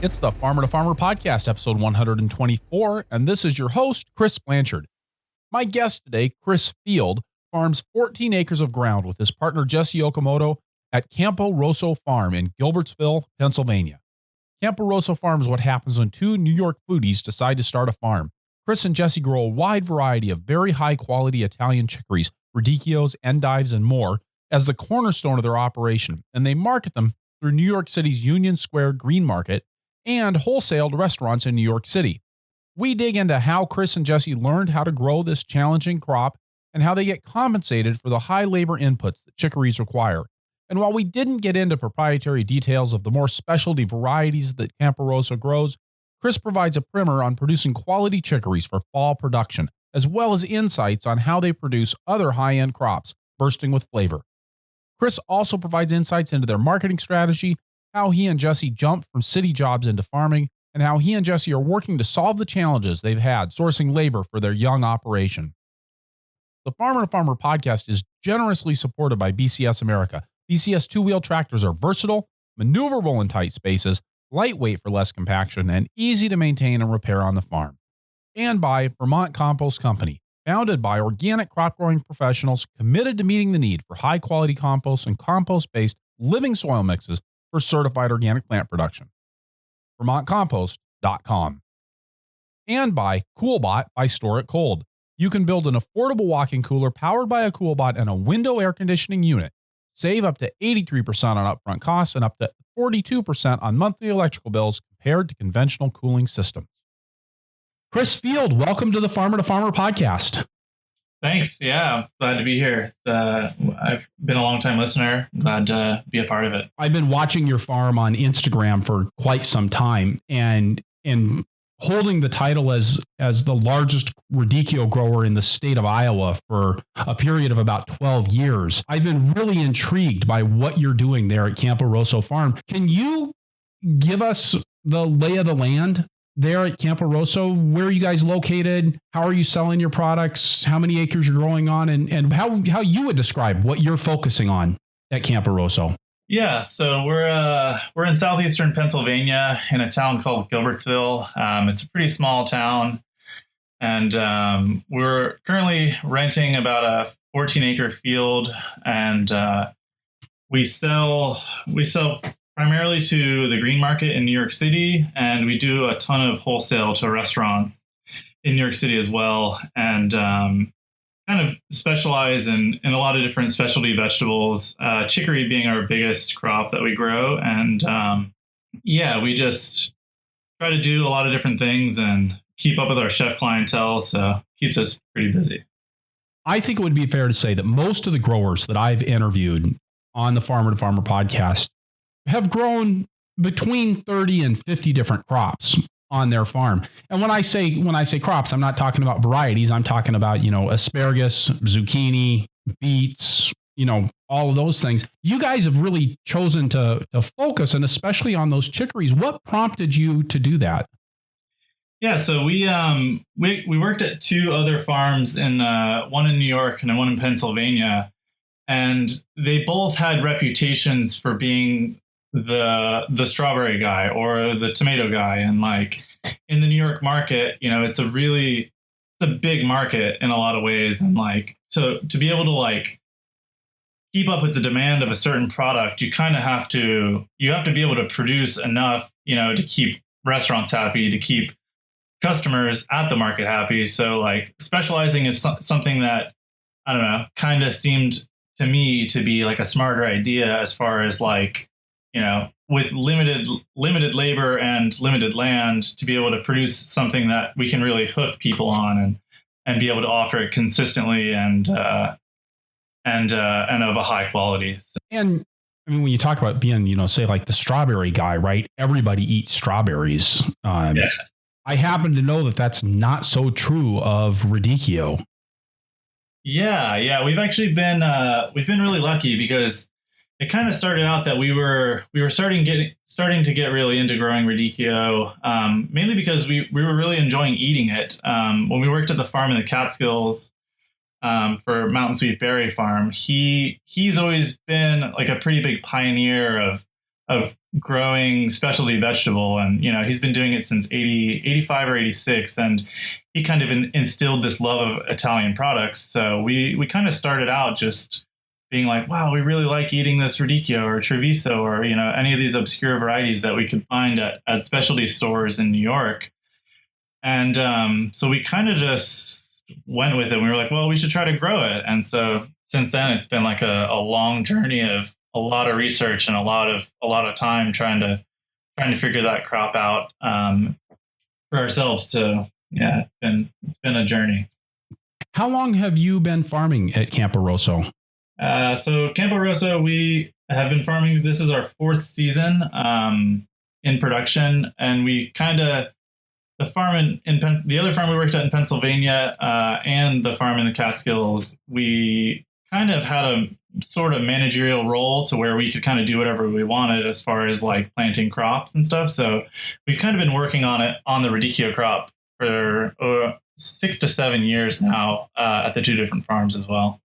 It's the Farmer to Farmer podcast, episode 124, and this is your host, Chris Blanchard. My guest today, Chris Field, farms 14 acres of ground with his partner, Jessi Okamoto, at Campo Rosso Farm in Gilbertsville, Pennsylvania. Campo Rosso Farm is what happens when two New York foodies decide to start a farm. Chris and Jessi grow a wide variety of very high-quality Italian chicories, radicchios, endives, and more as the cornerstone of their operation, and they market them through New York City's Union Square Green Market and wholesale to restaurants in New York City. We dig into how Chris and Jessi learned how to grow this challenging crop and how they get compensated for the high labor inputs that chicories require. And while we didn't get into proprietary details of the more specialty varieties that Campo Rosso grows, Chris provides a primer on producing quality chicories for fall production, as well as insights on how they produce other high-end crops, bursting with flavor. Chris also provides insights into their marketing strategy, how he and Jessi jumped from city jobs into farming, and how he and Jessi are working to solve the challenges they've had sourcing labor for their young operation. The Farmer to Farmer podcast is generously supported by BCS America. BCS two-wheel tractors are versatile, maneuverable in tight spaces, lightweight for less compaction, and easy to maintain and repair on the farm. And by Vermont Compost Company, founded by organic crop growing professionals committed to meeting the need for high-quality compost and compost-based living soil mixes for certified organic plant production. VermontCompost.com. And by CoolBot by Store It Cold. You can build an affordable walk-in cooler powered by a CoolBot and a window air conditioning unit. Save up to 83% on upfront costs and up to 42% on monthly electrical bills compared to conventional cooling systems. Chris Field, welcome to the Farmer to Farmer podcast. Thanks. Yeah, glad to be here. I've been a long-time listener. Glad to be a part of it. I've been watching your farm on Instagram for quite some time, and holding the title as the largest radicchio grower in the state of Iowa for a period of about 12 years. I've been really intrigued by what you're doing there at Campo Rosso Farm. Can you give us the lay of the land there at Campo Rosso? Where are you guys located? How are you selling your products? How many acres you're growing on? And how you would describe what you're focusing on at Campo Rosso? Yeah, so we're in southeastern Pennsylvania in a town called Gilbertsville. It's a pretty small town, and we're currently renting about a 14-acre field, and we sell primarily to the green market in New York City, and we do a ton of wholesale to restaurants in New York City as well, and kind of specialize in a lot of different specialty vegetables, chicory being our biggest crop that we grow. And we just try to do a lot of different things and keep up with our chef clientele, so keeps us pretty busy. I think it would be fair to say that most of the growers that I've interviewed on the Farmer to Farmer podcast have grown between 30 and 50 different crops on their farm. And when I say crops, I'm not talking about varieties. I'm talking about, asparagus, zucchini, beets, all of those things. You guys have really chosen to focus, and especially on those chicories. What prompted you to do that? Yeah, so we worked at two other farms, one in New York and one in Pennsylvania, and they both had reputations for being the strawberry guy or the tomato guy. And like in the New York market, it's a big market in a lot of ways. And like to be able to like keep up with the demand of a certain product, you have to be able to produce enough, to keep restaurants happy, to keep customers at the market happy. So like specializing is something that, I don't know, kind of seemed to me to be like a smarter idea as far as like, with limited labor and limited land, to be able to produce something that we can really hook people on and be able to offer it consistently and of a high quality. And I mean, when you talk about being, say like the strawberry guy, right? Everybody eats strawberries. Yeah. I happen to know that that's not so true of radicchio. Yeah. We've actually been really lucky because it kind of started out that we were starting to get really into growing radicchio, mainly because we were really enjoying eating it. When we worked at the farm in the Catskills for Mountain Sweet Berry Farm, he's always been like a pretty big pioneer of of growing specialty vegetable. And, he's been doing it since 85 or 86. And he kind of instilled this love of Italian products. So we kind of started out just being like, wow, we really like eating this radicchio or Treviso or, any of these obscure varieties that we could find at specialty stores in New York. And so we kind of just went with it. We were like, well, we should try to grow it. And so since then, it's been like a long journey of a lot of research and a lot of time trying to figure that crop out for ourselves. So yeah, it's been a journey. How long have you been farming at Campo Rosso? So Campo Rosso, we have been farming. This is our 4th season in production, and we kind of the farm the other farm we worked at in Pennsylvania and the farm in the Catskills, we kind of had a sort of managerial role to where we could kind of do whatever we wanted as far as like planting crops and stuff. So we've kind of been working on the radicchio crop for 6 to 7 years now at the 2 different farms as well.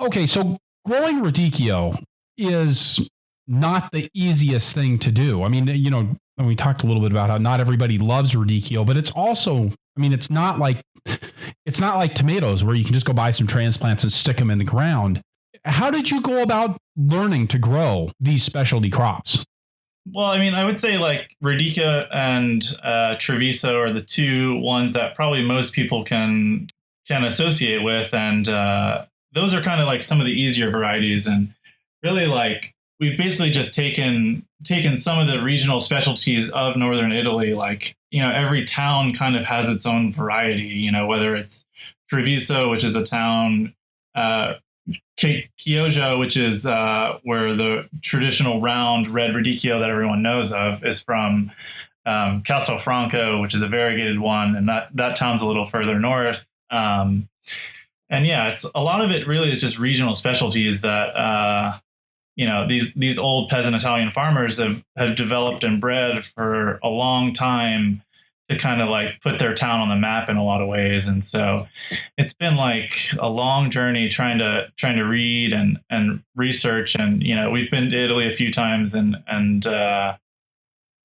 Okay, so growing radicchio is not the easiest thing to do. I mean, and we talked a little bit about how not everybody loves radicchio, but it's also, I mean, it's not like tomatoes where you can just go buy some transplants and stick them in the ground. How did you go about learning to grow these specialty crops? Well, I mean, I would say like radicchio and Treviso are the 2 ones that probably most people can associate with, and those are kind of like some of the easier varieties. And really, like, we've basically just taken some of the regional specialties of northern Italy. Like, every town kind of has its own variety, whether it's Treviso, which is a town, Chioggia, which is where the traditional round red radicchio that everyone knows of is from, Castelfranco, which is a variegated one, and that town's a little further north. And yeah, it's a lot of it really is just regional specialties that these old peasant Italian farmers have developed and bred for a long time to kind of like put their town on the map in a lot of ways. And so it's been like a long journey trying to read and research. And we've been to Italy a few times and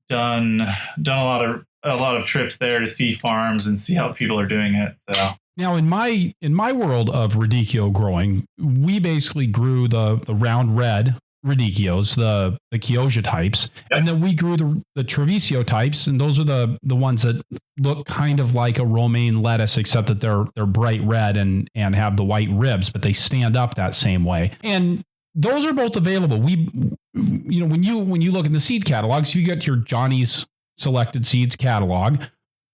done a lot of trips there to see farms and see how people are doing it. So now in my world of radicchio growing, we basically grew the round red radicchios, the Chioggia types, and then we grew the Treviso types, and those are the ones that look kind of like a romaine lettuce, except that they're bright red and have the white ribs, but they stand up that same way. And those are both available. When you look in the seed catalogs, you get your Johnny's Selected Seeds catalog,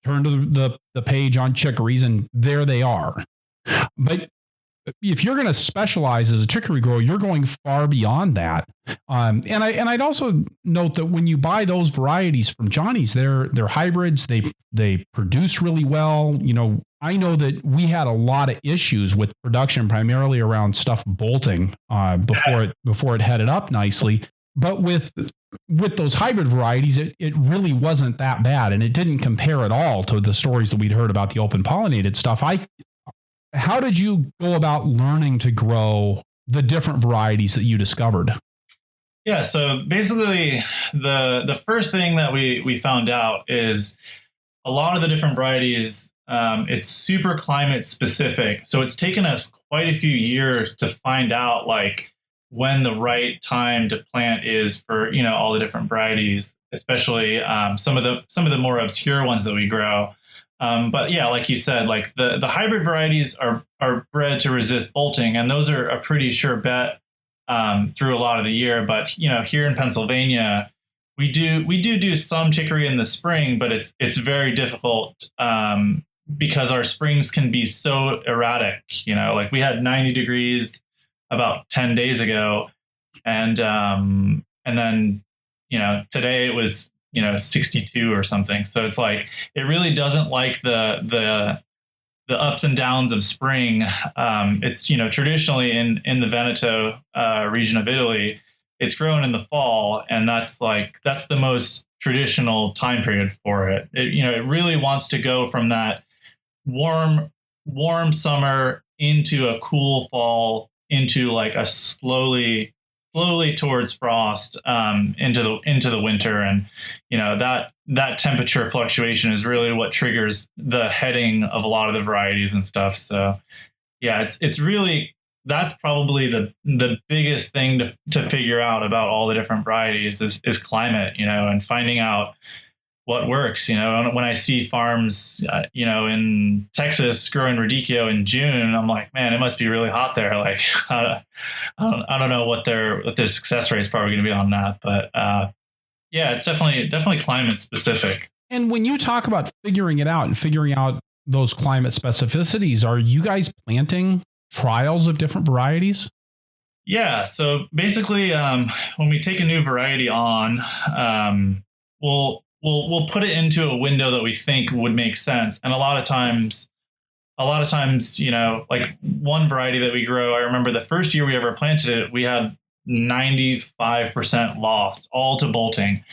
turn to the page on chicories, and there they are. But if you're going to specialize as a chicory grower, you're going far beyond that. And I'd also note that when you buy those varieties from Johnny's, they're hybrids. They produce really well. I know that we had a lot of issues with production, primarily around stuff bolting before it headed up nicely. But with those hybrid varieties, it really wasn't that bad, and it didn't compare at all to the stories that we'd heard about the open pollinated stuff. How did you go about learning to grow the different varieties that you discovered? Yeah, so basically the first thing that we found out is a lot of the different varieties, it's super climate specific. So it's taken us quite a few years to find out like when the right time to plant is for, all the different varieties, especially some of the more obscure ones that we grow. But yeah, like you said, like the hybrid varieties are bred to resist bolting, and those are a pretty sure bet through a lot of the year. But here in Pennsylvania, we do some chicory in the spring, but it's very difficult because our springs can be so erratic. Like we had 90 degrees about 10 days ago, and then today it was 62 or something. So it's like, it really doesn't like the ups and downs of spring. It's, traditionally in the Veneto region of Italy, it's grown in the fall. And that's the most traditional time period for it. It really wants to go from that warm summer into a cool fall, into like a slowly slowly towards frost into the winter, and that temperature fluctuation is really what triggers the heading of a lot of the varieties and stuff. So yeah, it's really, that's probably the biggest thing to figure out about all the different varieties is climate, and finding out what works. When I see farms, in Texas growing radicchio in June, I'm like, man, it must be really hot there. Like, I don't know what their success rate is probably going to be on that, but yeah, it's definitely climate specific. And when you talk about figuring it out and figuring out those climate specificities, are you guys planting trials of different varieties? Yeah, so basically, when we take a new variety on, we'll put it into a window that we think would make sense, and a lot of times, like one variety that we grow, I remember the first year we ever planted it, we had 95% loss, all to bolting.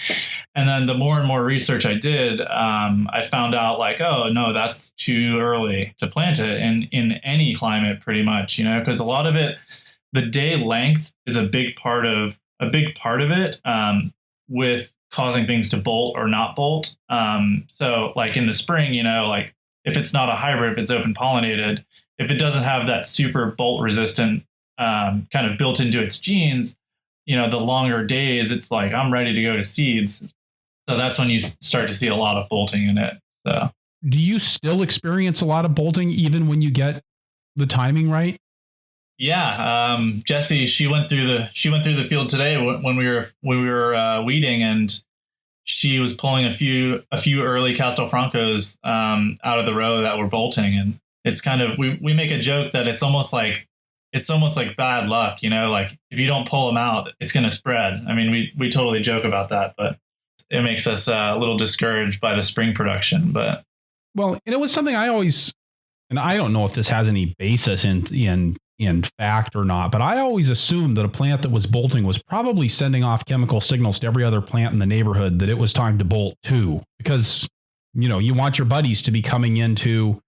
And then the more and more research I did, I found out like, oh no, that's too early to plant it in any climate, pretty much, because a lot of it, the day length is a big part of it, with causing things to bolt or not bolt. So like in the spring, like if it's not a hybrid, if it's open pollinated, if it doesn't have that super bolt resistant kind of built into its genes, the longer days, it's like I'm ready to go to seeds. So that's when you start to see a lot of bolting in it. So Do you still experience a lot of bolting even when you get the timing right? yeah, Jessi, she went through the field today when we were weeding, and she was pulling a few early Castelfrancos out of the row that were bolting, and it's kind of, we make a joke that it's almost like bad luck, like if you don't pull them out, it's going to spread. I mean, we totally joke about that, but it makes us a little discouraged by the spring production. But Well, and it was something I always, and I don't know if this has any basis in fact or not, but I always assumed that a plant that was bolting was probably sending off chemical signals to every other plant in the neighborhood that it was time to bolt too, because you want your buddies to be coming into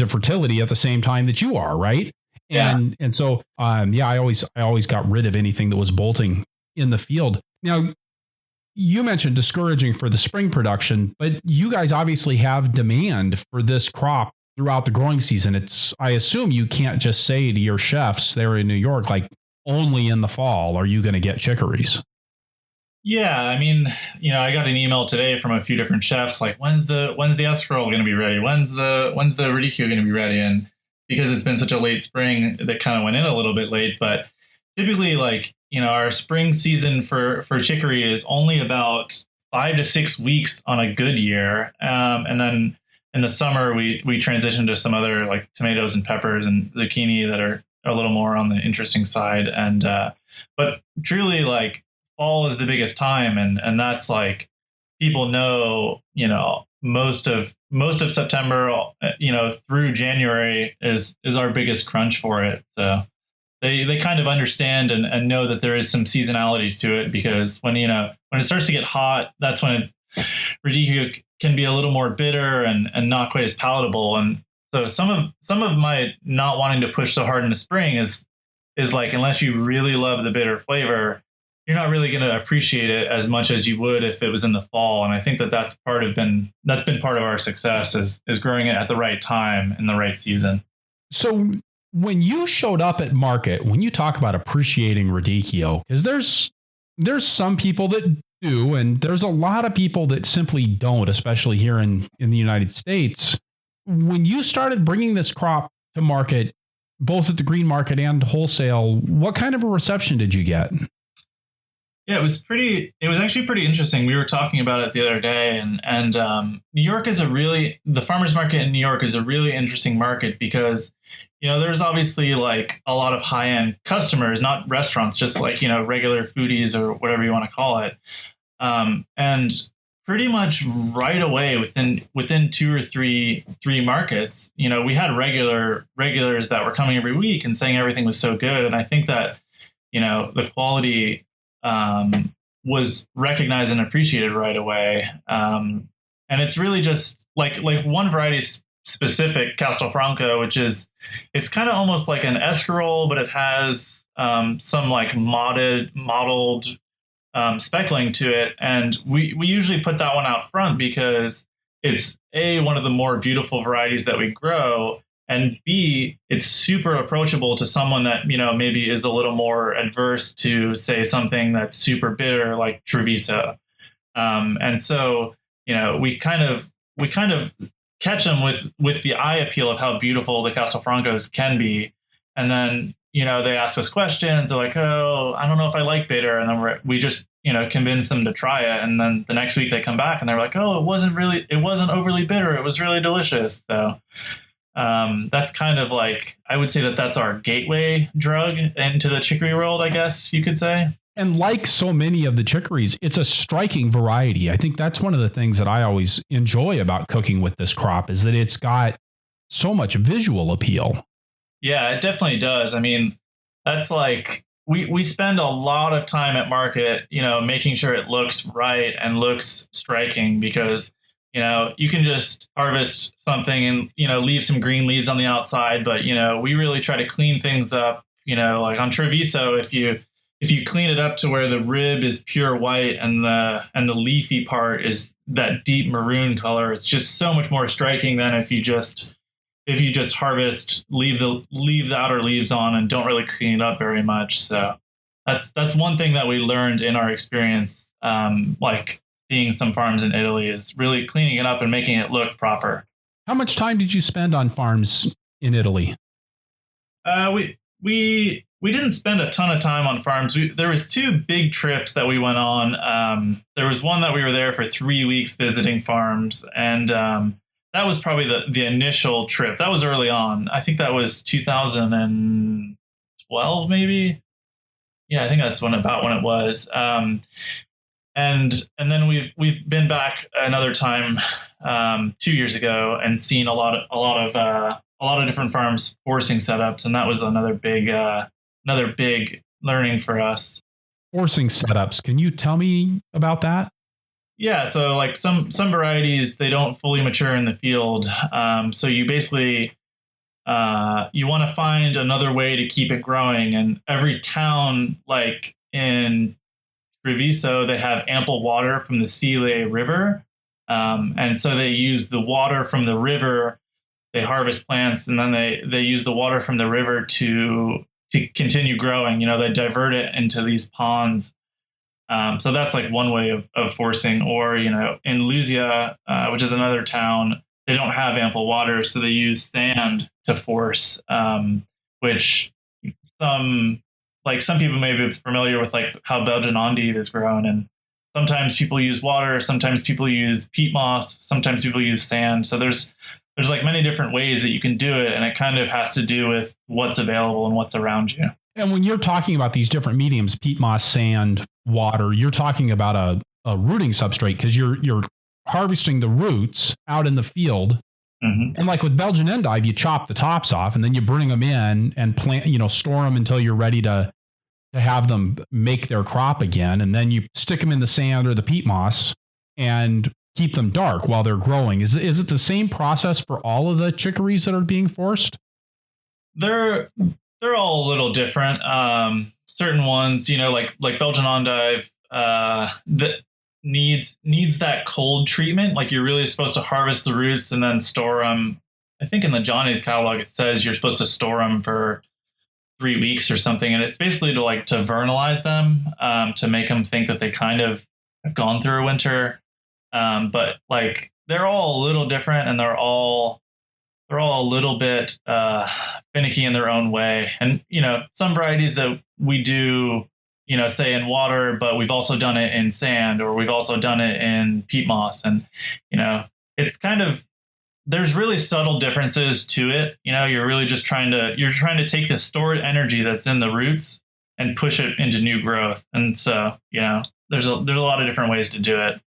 fertility at the same time that you are, right? yeah, And so yeah, I always got rid of anything that was bolting in the field. Now, you mentioned discouraging for the spring production, but you guys obviously have demand for this crop throughout the growing season. I assume you can't just say to your chefs there in New York, like, only in the fall are you going to get chicories. yeah. I mean, I got an email today from a few different chefs like, when's the escarole going to be ready? When's the radicchio going to be ready? And because it's been such a late spring, that kind of went in a little bit late. But typically, like, our spring season for chicory is only about 5 to 6 weeks on a good year, and then in the summer we transition to some other like tomatoes and peppers and zucchini that are a little more on the interesting side. And but truly, like, fall is the biggest time, and that's like, people know, most of September, through January is our biggest crunch for it. So they kind of understand and know that there is some seasonality to it, because when it starts to get hot, that's when radicchio can be a little more bitter and not quite as palatable. And so some of my not wanting to push so hard in the spring is like, unless you really love the bitter flavor, you're not really going to appreciate it as much as you would if it was in the fall. And I think that that's been part of our success, is growing it at the right time in the right season. So when you showed up at market, when you talk about appreciating radicchio, because there's some people that do, and there's a lot of people that simply don't, especially here in the United States. When you started bringing this crop to market, both at the green market and wholesale, what kind of a reception did you get? Yeah, it was actually pretty interesting. We were talking about it the other day, and New York is the farmers market in New York is a really interesting market, because there's obviously like a lot of high end customers, not restaurants, just like regular foodies or whatever you want to call it. And pretty much right away, within two or three markets, we had regulars that were coming every week and saying everything was so good. And I think that the quality was recognized and appreciated right away. And it's really just like one variety specific, Castelfranco, which is, it's kind of almost like an escarole, but it has some like mottled speckling to it, and we usually put that one out front because it's one of the more beautiful varieties that we grow, and B, it's super approachable to someone that maybe is a little more adverse to say something that's super bitter like Treviso. And so we kind of catch them with the eye appeal of how beautiful the Castelfrancos can be, and then they ask us questions. They're like, "Oh, I don't know if I like bitter," and then we just convince them to try it, and then the next week they come back and they're like, "Oh, it wasn't overly bitter. It was really delicious." So that's kind of like, I would say that's our gateway drug into the chicory world, I guess you could say. And like so many of the chicories, it's a striking variety. I think that's one of the things that I always enjoy about cooking with this crop is that it's got so much visual appeal. Yeah, it definitely does. I mean, that's like we spend a lot of time at market, making sure it looks right and looks striking, because you can just harvest something and leave some green leaves on the outside, but we really try to clean things up. Like on Treviso, if you clean it up to where the rib is pure white and the leafy part is that deep maroon color, it's just so much more striking than if you just harvest, leave the outer leaves on and don't really clean it up very much. So that's one thing that we learned in our experience, like seeing some farms in Italy, is really cleaning it up and making it look proper. How much time did you spend on farms in Italy? We didn't spend a ton of time on farms. There was two big trips that we went on. There was one that we were there for 3 weeks visiting farms, and that was probably the initial trip. That was early on. I think that was 2012, maybe. Yeah, I think that's about when it was. And then we've been back another time 2 years ago and seen a lot of different farms forcing setups, and that was another big learning for us. Forcing setups. Can you tell me about that? Yeah, so like some varieties, they don't fully mature in the field, so you basically you want to find another way to keep it growing. And every town, like in Treviso, they have ample water from the Sile River, and so they use the water from the river. They harvest plants, and then they use the water from the river to continue growing. They divert it into these ponds. So that's like one way of forcing. Or, in Luzia, which is another town, they don't have ample water, so they use sand to force, which some people may be familiar with, like how Belgian endive is grown. And sometimes people use water, sometimes people use peat moss, sometimes people use sand. So there's like many different ways that you can do it, and it kind of has to do with what's available and what's around you. And when you're talking about these different mediums, peat moss, sand, water, you're talking about a rooting substrate, because you're harvesting the roots out in the field. Mm-hmm. And like with Belgian endive, you chop the tops off and then you bring them in and plant, store them until you're ready to have them make their crop again. And then you stick them in the sand or the peat moss and keep them dark while they're growing. Is it the same process for all of the chicories that are being forced? They're all a little different. Certain ones, like Belgian endive, that needs that cold treatment. Like, you're really supposed to harvest the roots and then store them. I think in the Johnny's catalog it says you're supposed to store them for 3 weeks or something, and it's basically to vernalize them, to make them think that they kind of have gone through a winter. But like, they're all a little different, and they're all a little bit finicky in their own way. And some varieties that we do, say in water, but we've also done it in sand, or we've also done it in peat moss. And it's kind of, there's really subtle differences to it. You're really just trying to take the stored energy that's in the roots and push it into new growth. And so there's a lot of different ways to do it.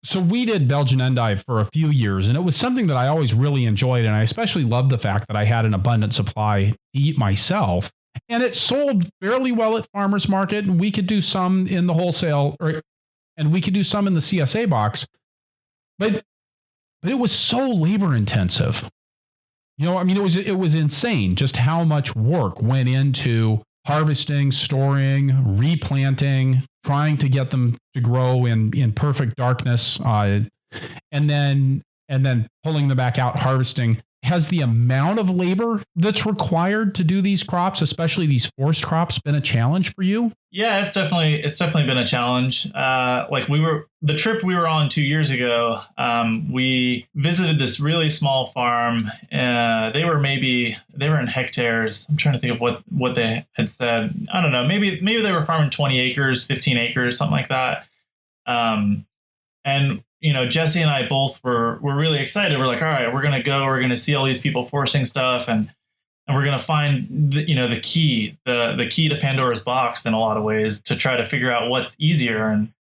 So we did Belgian endive for a few years, and it was something that I always really enjoyed, and I especially loved the fact that I had an abundant supply to eat myself. And it sold fairly well at farmers market, and we could do some in the wholesale, and we could do some in the CSA box. But it was so labor intensive. It was insane just how much work went into harvesting, storing, replanting, trying to get them to grow in perfect darkness, and then pulling them back out, harvesting. Has the amount of labor that's required to do these crops, especially these forced crops, been a challenge for you? Yeah, it's definitely been a challenge. Like the trip we were on 2 years ago. We visited this really small farm. They were in hectares. I'm trying to think of what they had said. I don't know. Maybe they were farming 20 acres, 15 acres, something like that. And Jessi and I both were really excited. We're like, all right, we're gonna go. We're gonna see all these people forcing stuff, and we're gonna find the key to Pandora's box in a lot of ways to try to figure out what's easier. And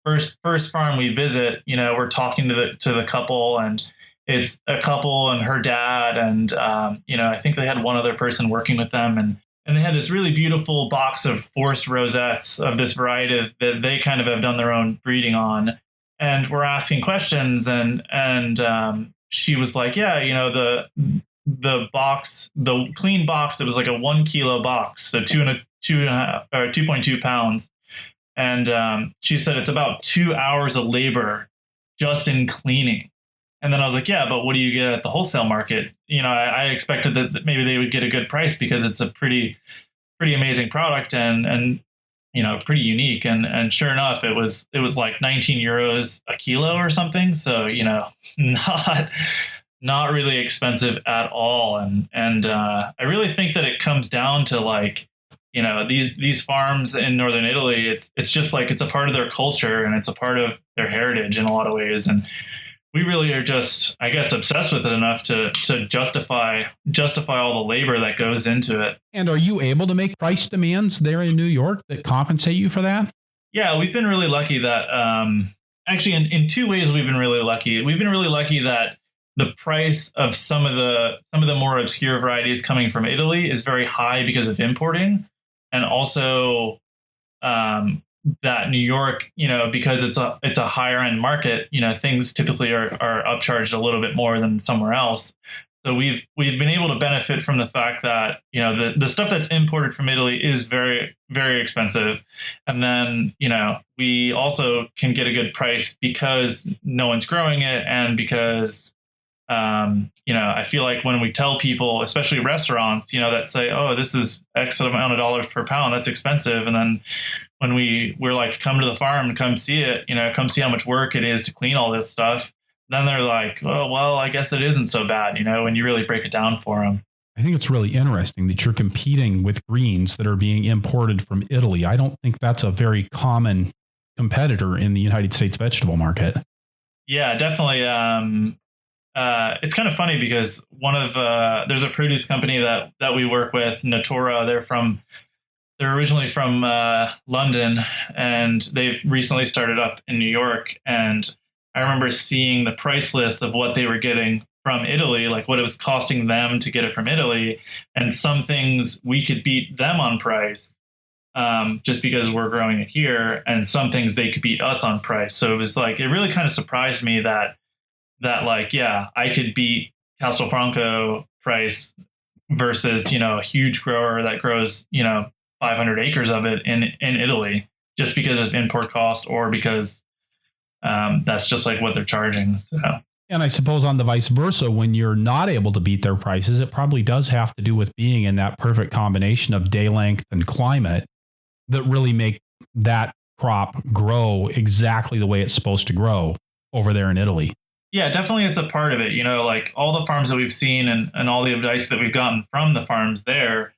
first farm we visit, we're talking to the couple, and it's a couple and her dad, and I think they had one other person working with them, and they had this really beautiful box of forced rosettes of this variety that they kind of have done their own breeding on. And we're asking questions, and she was like, yeah, the box, the clean box, it was like a 1 kilo box, so 2.2 pounds. And she said it's about 2 hours of labor just in cleaning. And then I was like, yeah, but what do you get at the wholesale market? I expected that maybe they would get a good price because it's a pretty amazing product and pretty unique. And sure enough, it was like 19 euros a kilo or something. So, not really expensive at all. And I really think that it comes down to like, these farms in Northern Italy, it's just like, it's a part of their culture and it's a part of their heritage in a lot of ways. And we really are just, I guess, obsessed with it enough to justify all the labor that goes into it. And are you able to make price demands there in New York that compensate you for that? Yeah, we've been really lucky that actually in two ways we've been really lucky. We've been really lucky that the price of some of the more obscure varieties coming from Italy is very high because of importing, and also that New York, because it's a higher end market, things typically are upcharged a little bit more than somewhere else. So we've been able to benefit from the fact that the stuff that's imported from Italy is very, very expensive, and then we also can get a good price because no one's growing it, and because I feel like when we tell people, especially restaurants, that say, oh, this is X amount of dollars per pound, that's expensive, and then when we're like, come to the farm and come see it, come see how much work it is to clean all this stuff, then they're like, oh, well, I guess it isn't so bad, when you really break it down for them. I think it's really interesting that you're competing with greens that are being imported from Italy. I don't think that's a very common competitor in the United States vegetable market. Yeah, definitely. It's kind of funny because there's a produce company that we work with, Natura. They're originally from London, and they've recently started up in New York. And I remember seeing the price list of what they were getting from Italy, like what it was costing them to get it from Italy. And some things we could beat them on price just because we're growing it here, and some things they could beat us on price. So it was like, it really kind of surprised me that like, yeah, I could beat Castelfranco price versus, a huge grower that grows, 500 acres of it in Italy, just because of import cost, or because that's just like what they're charging. So. And I suppose on the vice versa, when you're not able to beat their prices, it probably does have to do with being in that perfect combination of day length and climate that really make that crop grow exactly the way it's supposed to grow over there in Italy. Yeah, definitely it's a part of it. Like all the farms that we've seen and all the advice that we've gotten from the farms there,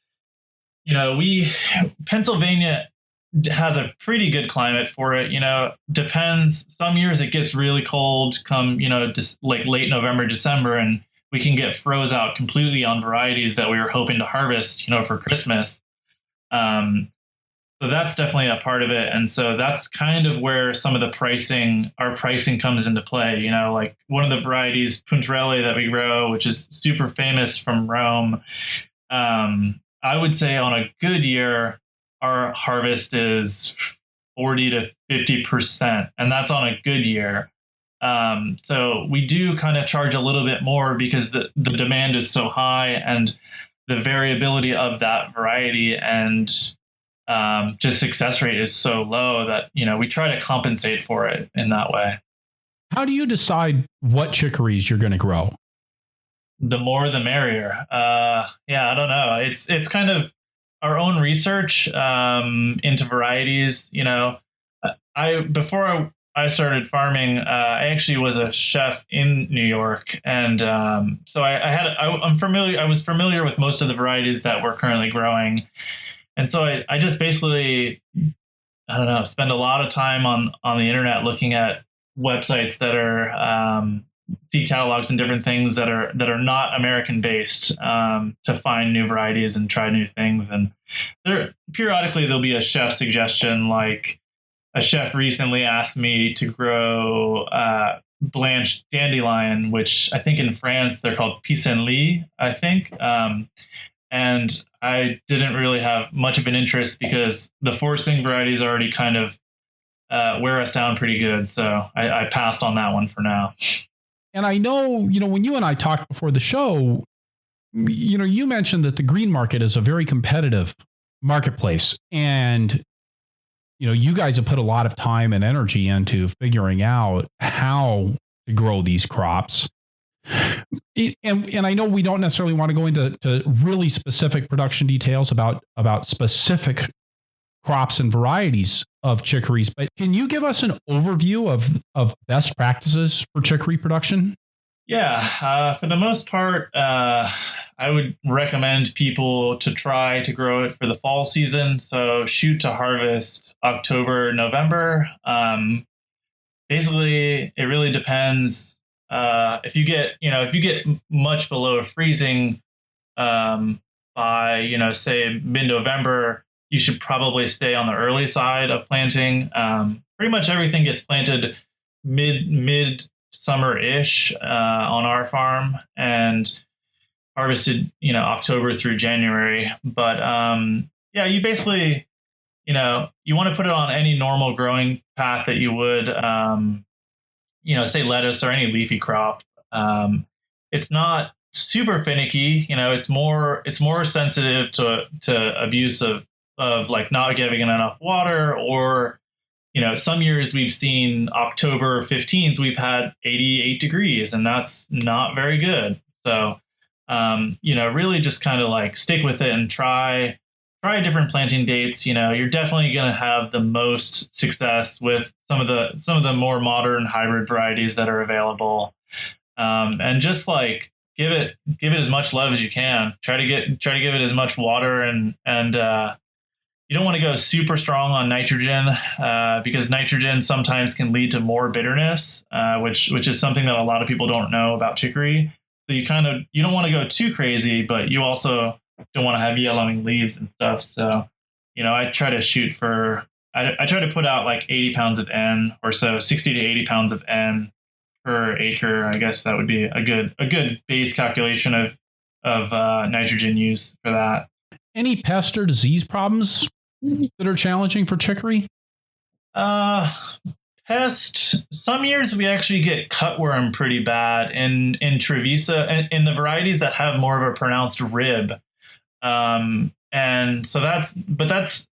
Pennsylvania has a pretty good climate for it. Depends. Some years it gets really cold come, just like late November, December, and we can get froze out completely on varieties that we were hoping to harvest, for Christmas. So that's definitely a part of it. And so that's kind of where some of our pricing comes into play. Like one of the varieties, Puntarelli, that we grow, which is super famous from Rome. I would say on a good year, our harvest is 40 to 50%, and that's on a good year. So we do kind of charge a little bit more because the demand is so high, and the variability of that variety. And just success rate is so low that, we try to compensate for it in that way. How do you decide what chicories you're going to grow? The more the merrier. Yeah, I don't know. It's kind of our own research into varieties. I before I started farming, I actually was a chef in New York, and so I'm familiar. I was familiar with most of the varieties that we're currently growing, and so I just basically, I don't know, spend a lot of time on the internet looking at websites that are seed catalogs and different things that are not American based, to find new varieties and try new things. And there periodically there'll be a chef suggestion. Like a chef recently asked me to grow blanched dandelion, which I think in France they're called pissenlit, I think. And I didn't really have much of an interest because the forcing varieties already kind of wear us down pretty good. So I passed on that one for now. And I know, when you and I talked before the show, you mentioned that the green market is a very competitive marketplace. And, you guys have put a lot of time and energy into figuring out how to grow these crops. And I know we don't necessarily want to go into really specific production details about specific crops and varieties of chicories, but can you give us an overview of best practices for chicory production? Yeah, for the most part, I would recommend people to try to grow it for the fall season. So shoot to harvest October, November. Basically, it really depends. If you get much below freezing by say mid-November, you should probably stay on the early side of planting. Pretty much everything gets planted mid summer-ish on our farm and harvested October through January. But yeah, you basically you want to put it on any normal growing path that you would say lettuce or any leafy crop. It's not super finicky. It's more sensitive to abuse of like not giving it enough water, or some years we've seen October 15th we've had 88 degrees, and that's not very good. So really just kind of like stick with it and try different planting dates. You're definitely going to have the most success with some of the more modern hybrid varieties that are available. And just like give it as much love as you can. Try to give it as much water, and you don't want to go super strong on nitrogen, because nitrogen sometimes can lead to more bitterness, which is something that a lot of people don't know about chicory. So you don't want to go too crazy, but you also don't want to have yellowing leaves and stuff. So, I try to shoot for, I try to put out like 80 pounds of N or so, 60 to 80 pounds of N per acre. I guess that would be a good base calculation of nitrogen use for that. Any pest or disease problems that are challenging for chicory? Pest. Some years we actually get cutworm pretty bad in Trevisa, in the varieties that have more of a pronounced rib. And so that's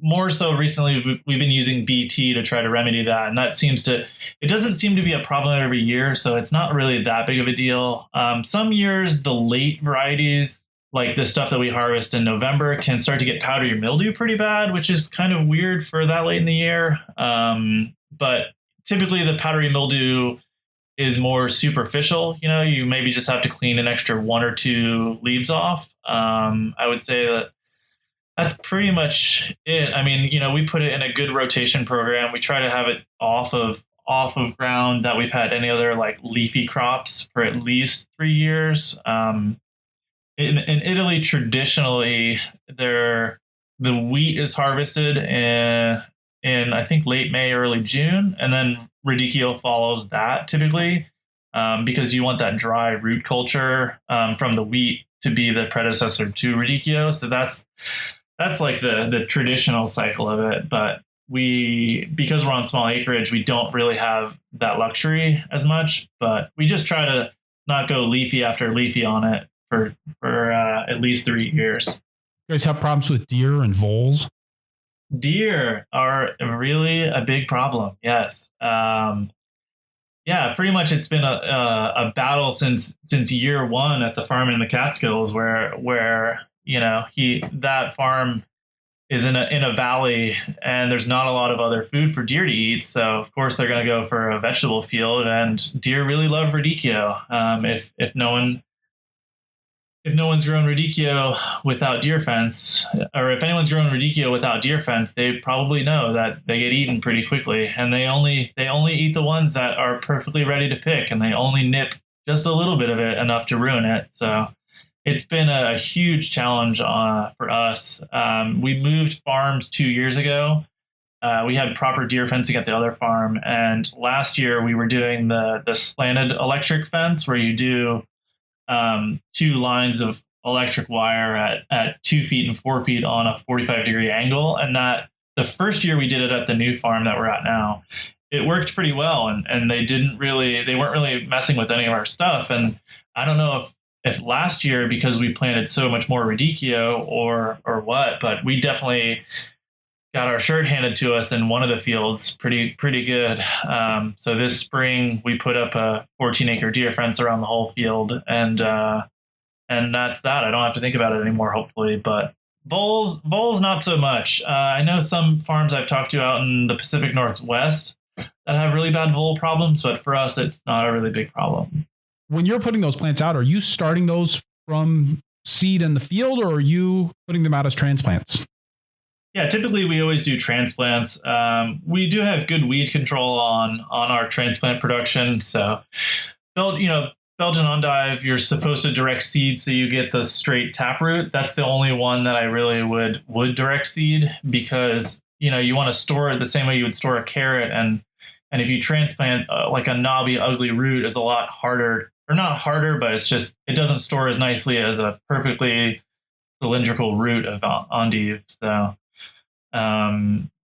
more so recently we've been using BT to try to remedy that. And it doesn't seem to be a problem every year. So it's not really that big of a deal. Some years the late varieties, like the stuff that we harvest in November, can start to get powdery mildew pretty bad, which is kind of weird for that late in the year. But typically the powdery mildew is more superficial. You maybe just have to clean an extra one or two leaves off. I would say that's pretty much it. I mean, we put it in a good rotation program. We try to have it off of ground that we've had any other like leafy crops for at least 3 years. In Italy, traditionally, the wheat is harvested in I think late May, early June, and then radicchio follows that typically, because you want that dry root culture from the wheat to be the predecessor to radicchio. So that's like the traditional cycle of it. But because we're on small acreage, we don't really have that luxury as much. But we just try to not go leafy after leafy on it for at least 3 years. You guys have problems with deer and voles? Deer are really a big problem. Yes. Yeah, pretty much it's been a battle since year one at the farm in the Catskills, where he that farm is in a valley, and there's not a lot of other food for deer to eat. So of course they're going to go for a vegetable field, and deer really love radicchio. If no one's grown radicchio without deer fence, or if anyone's grown radicchio without deer fence, they probably know that they get eaten pretty quickly, and they only eat the ones that are perfectly ready to pick, and they only nip just a little bit of it enough to ruin it. So it's been a huge challenge for us. We moved farms 2 years ago. We had proper deer fencing at the other farm, and last year we were doing the slanted electric fence, where you do two lines of electric wire at 2 feet and 4 feet on a 45-degree angle. And that the first year we did it at the new farm that we're at now, it worked pretty well. And they weren't really messing with any of our stuff. And I don't know if last year, because we planted so much more radicchio or what, but we definitely got our shirt handed to us in one of the fields pretty good. So this spring we put up a 14-acre deer fence around the whole field, and that's that. I don't have to think about it anymore, hopefully. But voles not so much. I know some farms I've talked to out in the Pacific Northwest that have really bad vole problems, but for us it's not a really big problem. When you're putting those plants out, are you starting those from seed in the field, or are you putting them out as transplants? Yeah, typically we always do transplants. We do have good weed control on our transplant production. So, Belgian endive, you're supposed to direct seed so you get the straight taproot. That's the only one that I really would direct seed, because you want to store it the same way you would store a carrot, and if you transplant like a knobby, ugly root is a lot harder, or not harder, but it doesn't store as nicely as a perfectly cylindrical root of endive. So.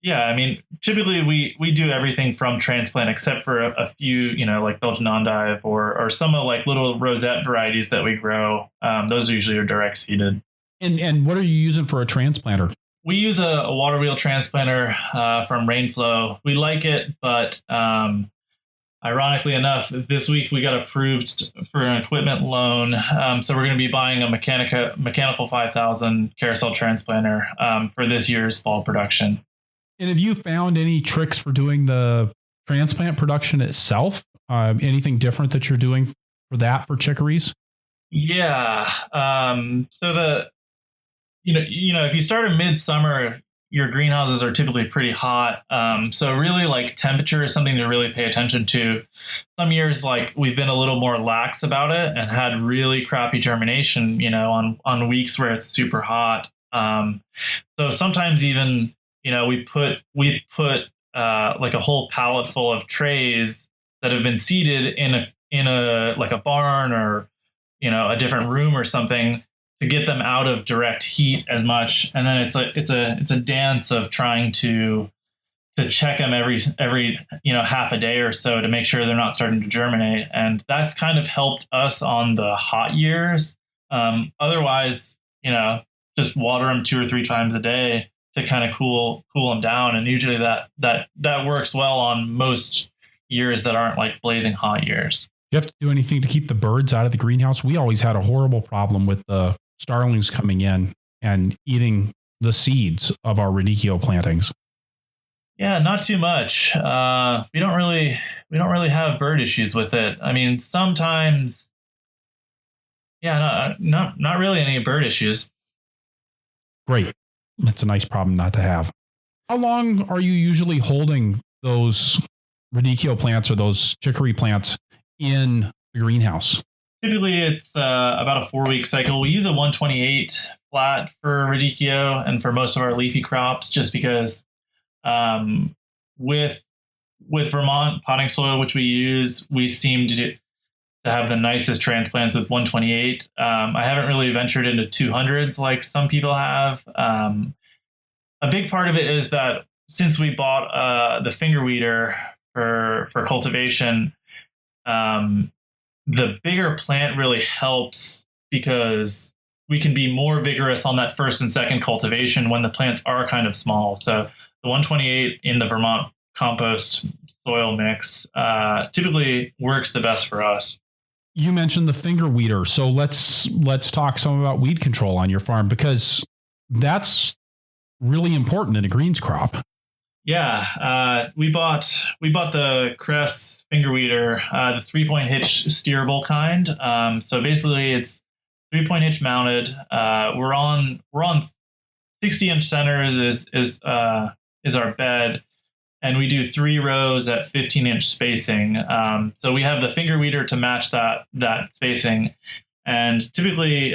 Yeah, I mean, typically we do everything from transplant except for a few, like Belgian endive or some of like little rosette varieties that we grow. Those usually are direct seeded. And what are you using for a transplanter? We use a water wheel transplanter from Rainflow. We like it, but ironically enough, this week we got approved for an equipment loan. So we're going to be buying a mechanical 5000 carousel transplanter for this year's fall production. And have you found any tricks for doing the transplant production itself? Anything different that you're doing for chicories? Yeah. So if you start in midsummer, your greenhouses are typically pretty hot. So really, like, temperature is something to really pay attention to. Some years, like, we've been a little more lax about it and had really crappy germination, on weeks where it's super hot. So sometimes even, we put like a whole pallet full of trays that have been seeded in a like a barn or, a different room or something, to get them out of direct heat as much. And then it's a dance of trying to check them every half a day or so to make sure they're not starting to germinate. And that's kind of helped us on the hot years. Otherwise, just water them 2 or 3 times a day to kind of cool them down. And usually that works well on most years that aren't like blazing hot years. Do you have to do anything to keep the birds out of the greenhouse? We always had a horrible problem with the starlings coming in and eating the seeds of our radicchio plantings. Yeah, not too much. We don't really have bird issues with it. I mean, sometimes, yeah, not really any bird issues. Great. That's a nice problem not to have. How long are you usually holding those radicchio plants or those chicory plants in the greenhouse? Typically, it's about a 4-week cycle. We use a 128 flat for radicchio and for most of our leafy crops, just because with Vermont potting soil, which we use, we seem to have the nicest transplants with 128. I haven't really ventured into 200s like some people have. A big part of it is that since we bought the finger weeder for cultivation, the bigger plant really helps, because we can be more vigorous on that first and second cultivation when the plants are kind of small. So the 128 in the Vermont compost soil mix typically works the best for us. You mentioned the finger weeder, so let's talk some about weed control on your farm, because that's really important in a greens crop. Yeah, we bought the Crest finger weeder, the 3-point hitch steerable kind. So basically, it's 3-point hitch mounted. We're on 60-inch centers is our bed, and we do 3 rows at 15-inch spacing. So we have the finger weeder to match that spacing, and typically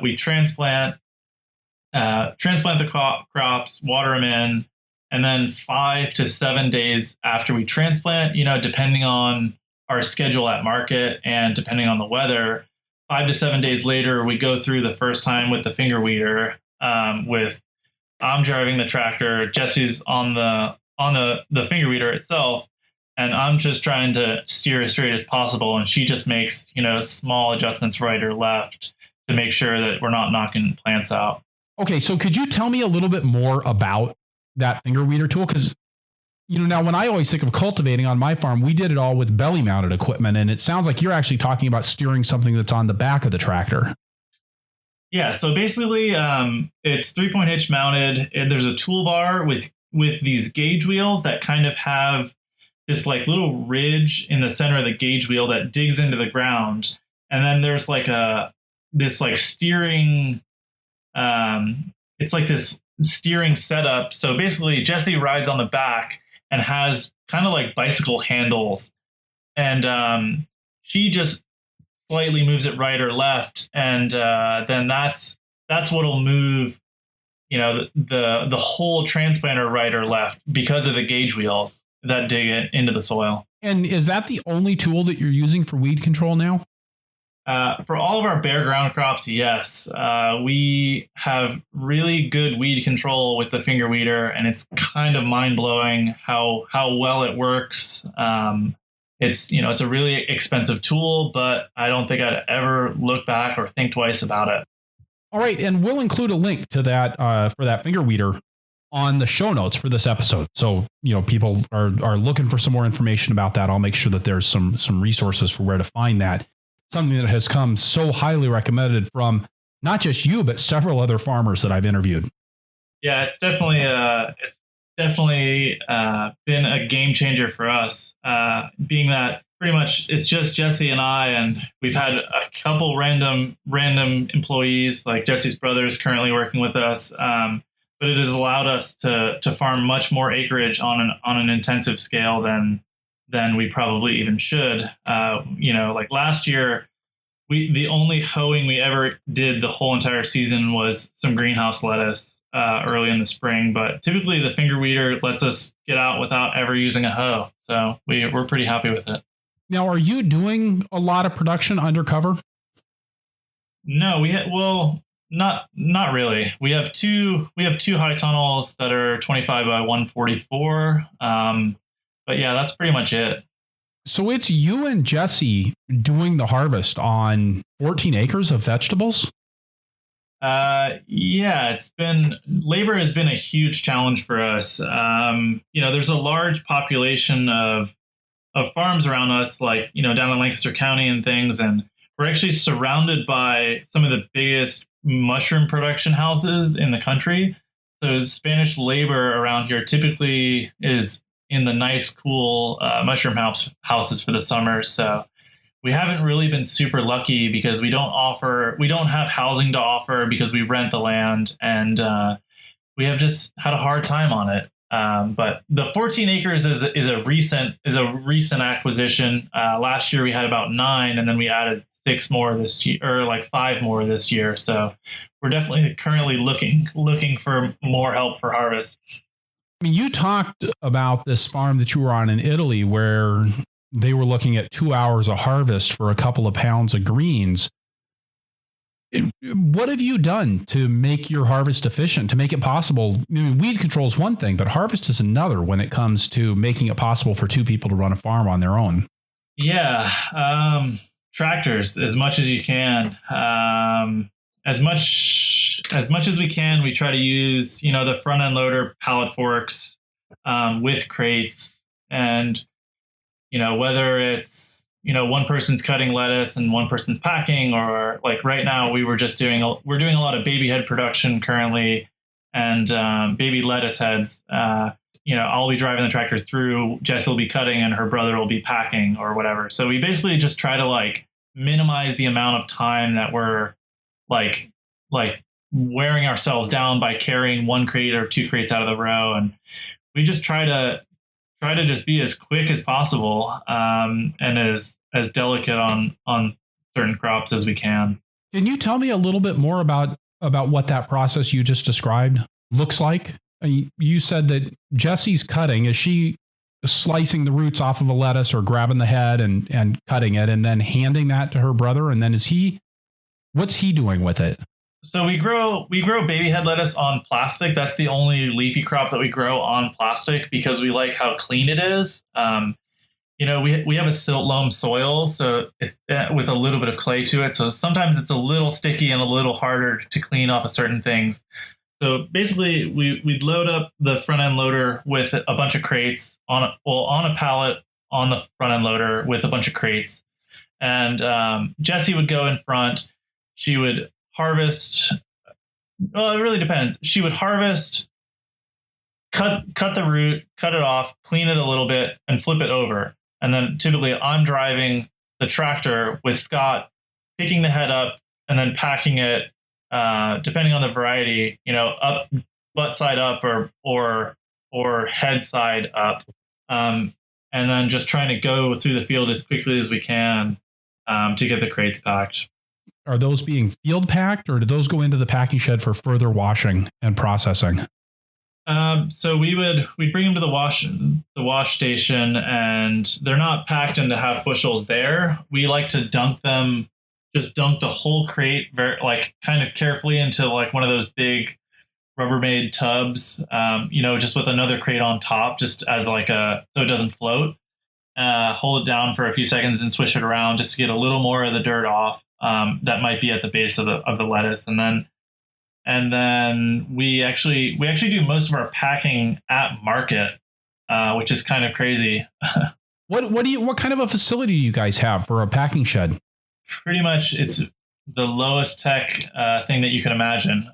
we transplant the crops, water them in, and then 5 to 7 days after we transplant, depending on our schedule at market and depending on the weather, 5 to 7 days later, we go through the first time with the finger weeder. I'm driving the tractor, Jessi's on the finger weeder itself, and I'm just trying to steer as straight as possible, and she just makes small adjustments right or left to make sure that we're not knocking plants out. Okay, so could you tell me a little bit more about that finger weeder tool? Because, now when I always think of cultivating on my farm, we did it all with belly mounted equipment. And it sounds like you're actually talking about steering something that's on the back of the tractor. Yeah, so basically it's 3-point hitch mounted. And there's a toolbar with these gauge wheels that kind of have this like little ridge in the center of the gauge wheel that digs into the ground. And then there's this steering, it's like this steering setup. So basically Jessi rides on the back and has kind of like bicycle handles, and she just slightly moves it right or left, and then that's what'll move the whole transplanter right or left because of the gauge wheels that dig it into the soil. And is that the only tool that you're using for weed control now? For all of our bare ground crops, yes. We have really good weed control with the finger weeder, and it's kind of mind-blowing how well it works. It's a really expensive tool, but I don't think I'd ever look back or think twice about it. All right, and we'll include a link to that for that finger weeder on the show notes for this episode. So, people are looking for some more information about that. I'll make sure that there's some resources for where to find that. Something that has come so highly recommended from not just you, but several other farmers that I've interviewed. Yeah, it's definitely been a game changer for us, being that pretty much it's just Jessi and I, and we've had a couple random employees, like Jessi's brother is currently working with us, but it has allowed us to farm much more acreage on an intensive scale than we probably even should. Like last year, the only hoeing we ever did the whole entire season was some greenhouse lettuce early in the spring. But typically the finger weeder lets us get out without ever using a hoe. So we're pretty happy with it. Now, are you doing a lot of production undercover? No, not really. We have two high tunnels that are 25 by 144. But yeah, that's pretty much it. So it's you and Jessi doing the harvest on 14 acres of vegetables? Yeah, labor has been a huge challenge for us. There's a large population of farms around us, like, down in Lancaster County and things. And we're actually surrounded by some of the biggest mushroom production houses in the country. So Spanish labor around here typically is in the nice, cool mushroom houses for the summer. So we haven't really been super lucky because we don't have housing to offer because we rent the land, and we have just had a hard time on it. But the 14 acres is a recent acquisition. Last year we had about 9, and then we added 6 more this year, or like 5 more this year. So we're definitely currently looking for more help for harvest. I mean, you talked about this farm that you were on in Italy where they were looking at 2 hours of harvest for a couple of pounds of greens. What have you done to make your harvest efficient, to make it possible? I mean, weed control is one thing, but harvest is another when it comes to making it possible for 2 people to run a farm on their own. Yeah. Tractors as much as you can. as we can, we try to use, the front end loader pallet forks with crates, and whether it's one person's cutting lettuce and one person's packing, or like right now we're doing a lot of baby head production currently, and baby lettuce heads. I'll be driving the tractor through, Jessi will be cutting, and her brother will be packing or whatever. So we basically just try to like minimize the amount of time that we're like wearing ourselves down by carrying one crate or two crates out of the row, and we just try to just be as quick as possible, and as delicate on certain crops as we can. Can you tell me a little bit more about what that process you just described looks like? You said that Jessi's cutting. Is she slicing the roots off of a lettuce or grabbing the head and cutting it and then handing that to her brother? And then what's he doing with it? So we grow baby head lettuce on plastic. That's the only leafy crop that we grow on plastic because we like how clean it is. We have a silt loam soil, so it's with a little bit of clay to it. So sometimes it's a little sticky and a little harder to clean off of certain things. So basically, we'd load up the front end loader with a bunch of crates on a pallet on the front end loader with a bunch of crates, and Jessi would go in front. She would harvest. Well, it really depends. She would harvest, cut the root, cut it off, clean it a little bit, and flip it over. And then typically, I'm driving the tractor with Scott, picking the head up and then packing it. Depending on the variety, up, butt side up or head side up, and then just trying to go through the field as quickly as we can to get the crates packed. Are those being field packed, or do those go into the packing shed for further washing and processing? So we'd bring them to the wash station, and they're not packed into half bushels there. We like to dunk the whole crate kind of carefully into like one of those big Rubbermaid tubs, just with another crate on top, just as so it doesn't float. Hold it down for a few seconds and swish it around just to get a little more of the dirt off that might be at the base of the lettuce, and then we actually do most of our packing at market, which is kind of crazy. What kind of a facility do you guys have for a packing shed? Pretty much it's the lowest tech thing that you can imagine.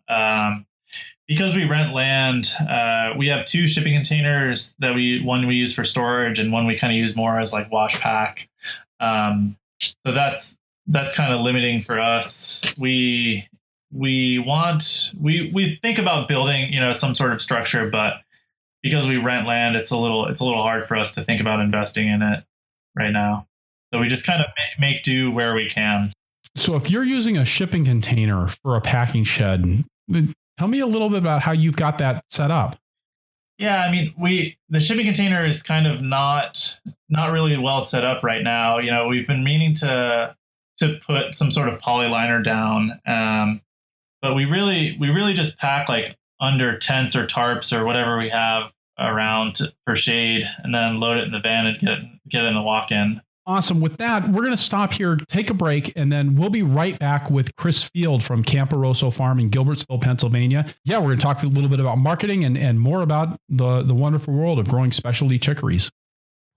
Because we rent land, we have two shipping containers that one we use for storage and one we kind of use more as like wash pack. So that's kind of limiting for us. We think about building, some sort of structure, but because we rent land, it's a little hard for us to think about investing in it right now. So we just kind of make do where we can. So if you're using a shipping container for a packing shed, tell me a little bit about how you've got that set up. Yeah, I mean, the shipping container is kind of not really well set up right now. We've been meaning to put some sort of poly liner down, but we really just pack like under tents or tarps or whatever we have around for shade, and then load it in the van and get in the walk-in. Awesome. With that, we're going to stop here, take a break, and then we'll be right back with Chris Field from Campo Rosso Farm in Gilbertsville, Pennsylvania. Yeah, we're going to talk a little bit about marketing and more about the wonderful world of growing specialty chicories.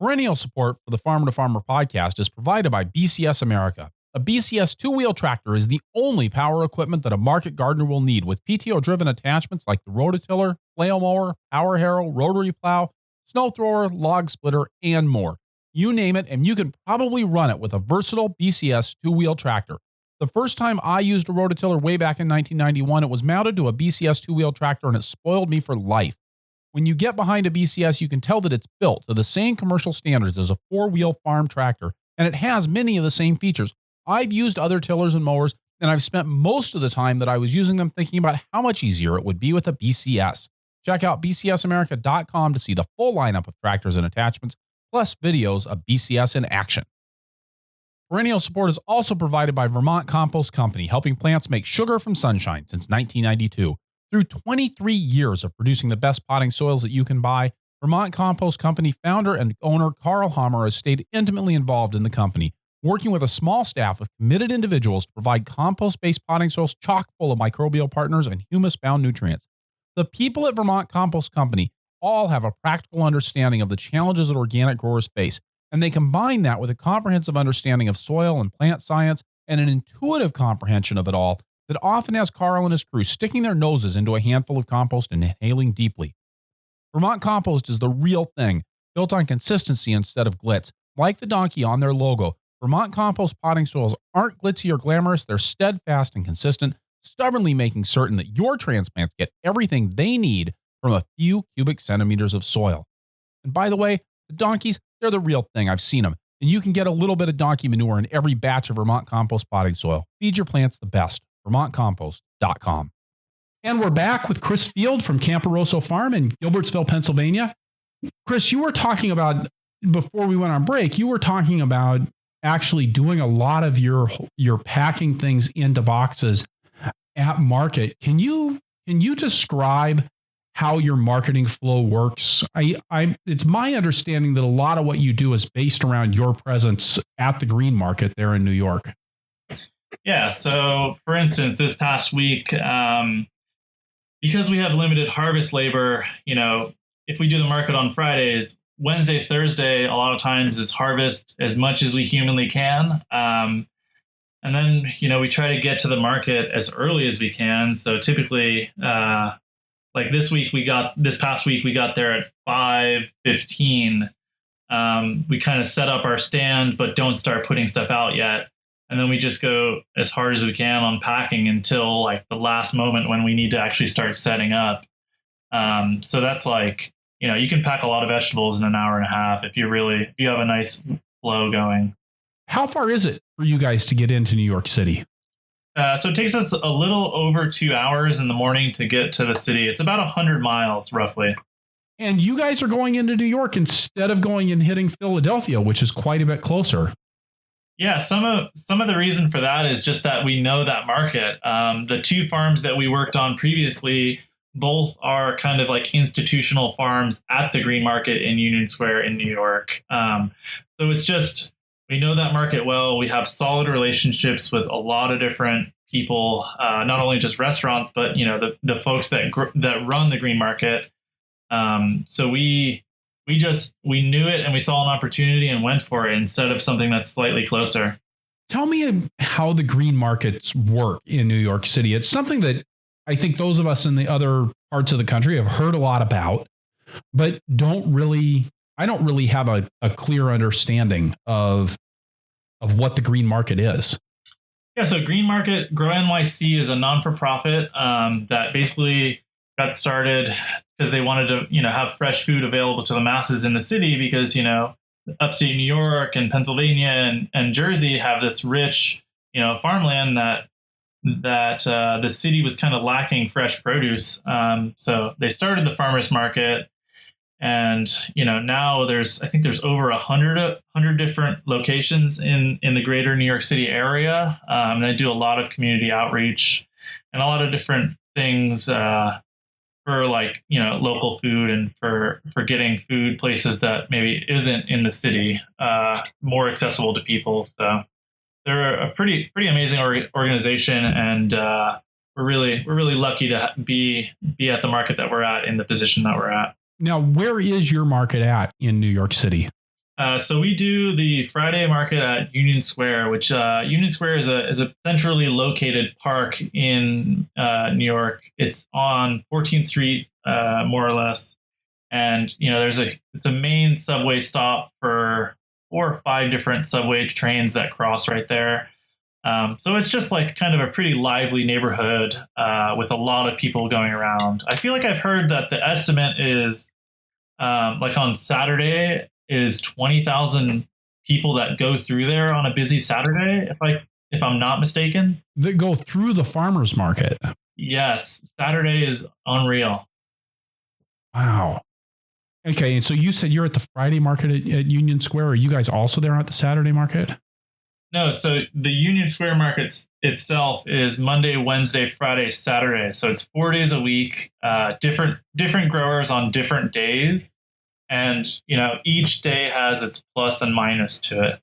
Perennial support for the Farmer to Farmer podcast is provided by BCS America. A BCS two-wheel tractor is the only power equipment that a market gardener will need, with PTO-driven attachments like the rototiller, flail mower, power harrow, rotary plow, snow thrower, log splitter, and more. You name it, and you can probably run it with a versatile BCS two-wheel tractor. The first time I used a rototiller way back in 1991, it was mounted to a BCS two-wheel tractor, and it spoiled me for life. When you get behind a BCS, you can tell that it's built to the same commercial standards as a four-wheel farm tractor, and it has many of the same features. I've used other tillers and mowers, and I've spent most of the time that I was using them thinking about how much easier it would be with a BCS. Check out bcsamerica.com to see the full lineup of tractors and attachments, plus videos of BCS in action. Perennial support is also provided by Vermont Compost Company, helping plants make sugar from sunshine since 1992. Through 23 years of producing the best potting soils that you can buy, Vermont Compost Company founder and owner Carl Hammer has stayed intimately involved in the company, working with a small staff of committed individuals to provide compost-based potting soils chock full of microbial partners and humus-bound nutrients. The people at Vermont Compost Company all have a practical understanding of the challenges that organic growers face, and they combine that with a comprehensive understanding of soil and plant science and an intuitive comprehension of it all that often has Carl and his crew sticking their noses into a handful of compost and inhaling deeply. Vermont Compost is the real thing, built on consistency instead of glitz. Like the donkey on their logo, Vermont Compost potting soils aren't glitzy or glamorous, they're steadfast and consistent, stubbornly making certain that your transplants get everything they need from a few cubic centimeters of soil. And by the way, the donkeys, they're the real thing. I've seen them. And you can get a little bit of donkey manure in every batch of Vermont Compost potting soil. Feed your plants the best. VermontCompost.com. And we're back with Chris Field from Campo Rosso Farm in Gilbertsville, Pennsylvania. Chris, you were talking about, before we went on break, you were talking about actually doing a lot of your packing things into boxes at market. Can you describe how your marketing flow works? It's my understanding that a lot of what you do is based around your presence at the green market there in New York. Yeah. So, for instance, this past week, because we have limited harvest labor, if we do the market on Fridays, Wednesday, Thursday, a lot of times is harvest as much as we humanly can. And then, we try to get to the market as early as we can. So typically, like this past week, we got there at 5:15. We kind of set up our stand, but don't start putting stuff out yet. And then we just go as hard as we can on packing until like the last moment when we need to actually start setting up. So that's like, you can pack a lot of vegetables in an hour and a half if you have a nice flow going. How far is it for you guys to get into New York City? So it takes us a little over 2 hours in the morning to get to the city. It's about 100 miles roughly. And you guys are going into New York instead of going and hitting Philadelphia, which is quite a bit closer. Yeah, some of the reason for that is just that we know that market. The two farms that we worked on previously, both are kind of like institutional farms at the green market in Union Square in New York. So it's just, we know that market well. We have solid relationships with a lot of different people, not only just restaurants, but the folks that run the green market. So we knew it and we saw an opportunity and went for it instead of something that's slightly closer. Tell me how the green markets work in New York City. It's something that I think those of us in the other parts of the country have heard a lot about, but I don't really have a clear understanding of what the green market is. Yeah, so Green Market Grow NYC is a non-for-profit that basically got started because they wanted to, have fresh food available to the masses in the city because, upstate New York and Pennsylvania and Jersey have this rich, farmland that the city was kind of lacking fresh produce. So they started the farmers market, and now I think there's over 100 different locations in the greater New York City area. And they do a lot of community outreach and a lot of different things for like, local food and for getting food places that maybe isn't in the city more accessible to people. So they're a pretty amazing organization, and we're really lucky to be at the market that we're at in the position that we're at. Now, where is your market at in New York City? So we do the Friday market at Union Square, which Union Square is a centrally located park in New York. It's on 14th Street, more or less, and it's a main subway stop for 4 or 5 different subway trains that cross right there. So it's just like kind of a pretty lively neighborhood with a lot of people going around. I feel like I've heard that the estimate is like on Saturday is 20,000 people that go through there on a busy Saturday, if I'm not mistaken. That go through the farmers market. Yes, Saturday is unreal. Wow. Okay, and so you said you're at the Friday market at Union Square. Are you guys also there at the Saturday market? No, so the Union Square market itself is Monday, Wednesday, Friday, Saturday. So it's 4 days a week, different growers on different days. And, each day has its plus and minus to it.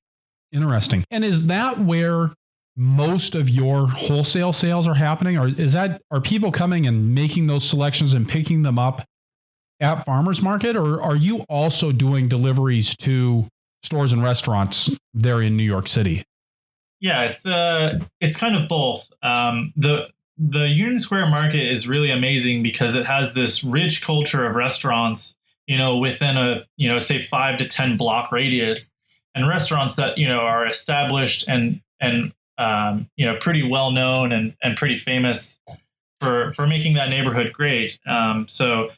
Interesting. And is that where most of your wholesale sales are happening? Or are people coming and making those selections and picking them up at farmers market? Or are you also doing deliveries to stores and restaurants there in New York City? Yeah, it's kind of both. The Union Square Market is really amazing because it has this rich culture of restaurants, within a say 5 to 10 block radius, and restaurants that are established and pretty well known and pretty famous for making that neighborhood great. So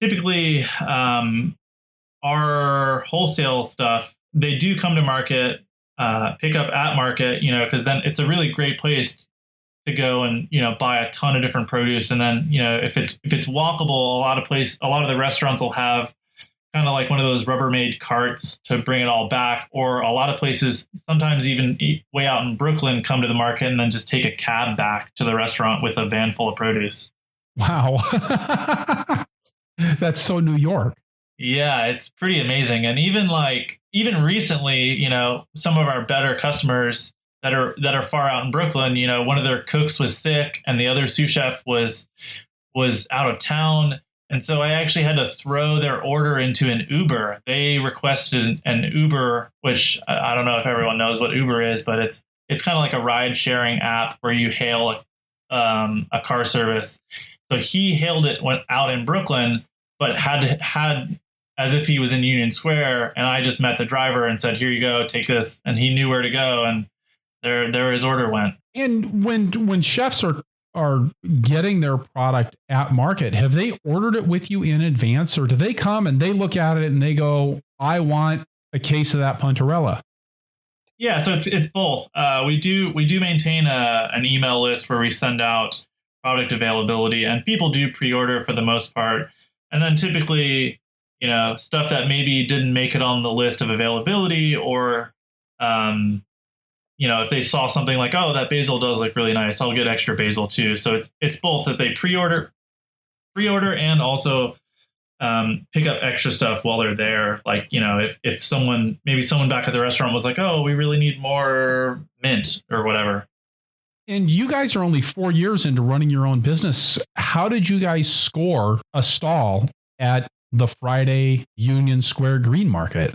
typically, our wholesale stuff, they do come to market, pick up at market, because then it's a really great place to go and buy a ton of different produce. And then if it's walkable, a lot of the restaurants will have kind of like one of those Rubbermaid carts to bring it all back, or a lot of places, sometimes even way out in Brooklyn, come to the market and then just take a cab back to the restaurant with a van full of produce. Wow. That's so New York. Yeah, it's pretty amazing. And even recently, some of our better customers that are far out in Brooklyn, one of their cooks was sick and the other sous chef was out of town. And so I actually had to throw their order into an Uber. They requested an Uber, which I don't know if everyone knows what Uber is, but it's kind of like a ride sharing app where you hail a car service. So he hailed it, went out in Brooklyn, but had as if he was in Union Square, and I just met the driver and said, "Here you go, take this," and he knew where to go, and there his order went. And when chefs are getting their product at market, have they ordered it with you in advance, or do they come and they look at it and they go, "I want a case of that Puntarella"? Yeah, so it's both. We do maintain an email list where we send out product availability, and people do pre-order for the most part. And then typically, stuff that maybe didn't make it on the list of availability, or if they saw something like, "Oh, that basil does look really nice, I'll get extra basil too." So it's both that they pre-order and also pick up extra stuff while they're there. Like, if someone back at the restaurant was like, "Oh, we really need more mint," or whatever. And you guys are only 4 years into running your own business. How did you guys score a stall at the Friday Union Square Green Market?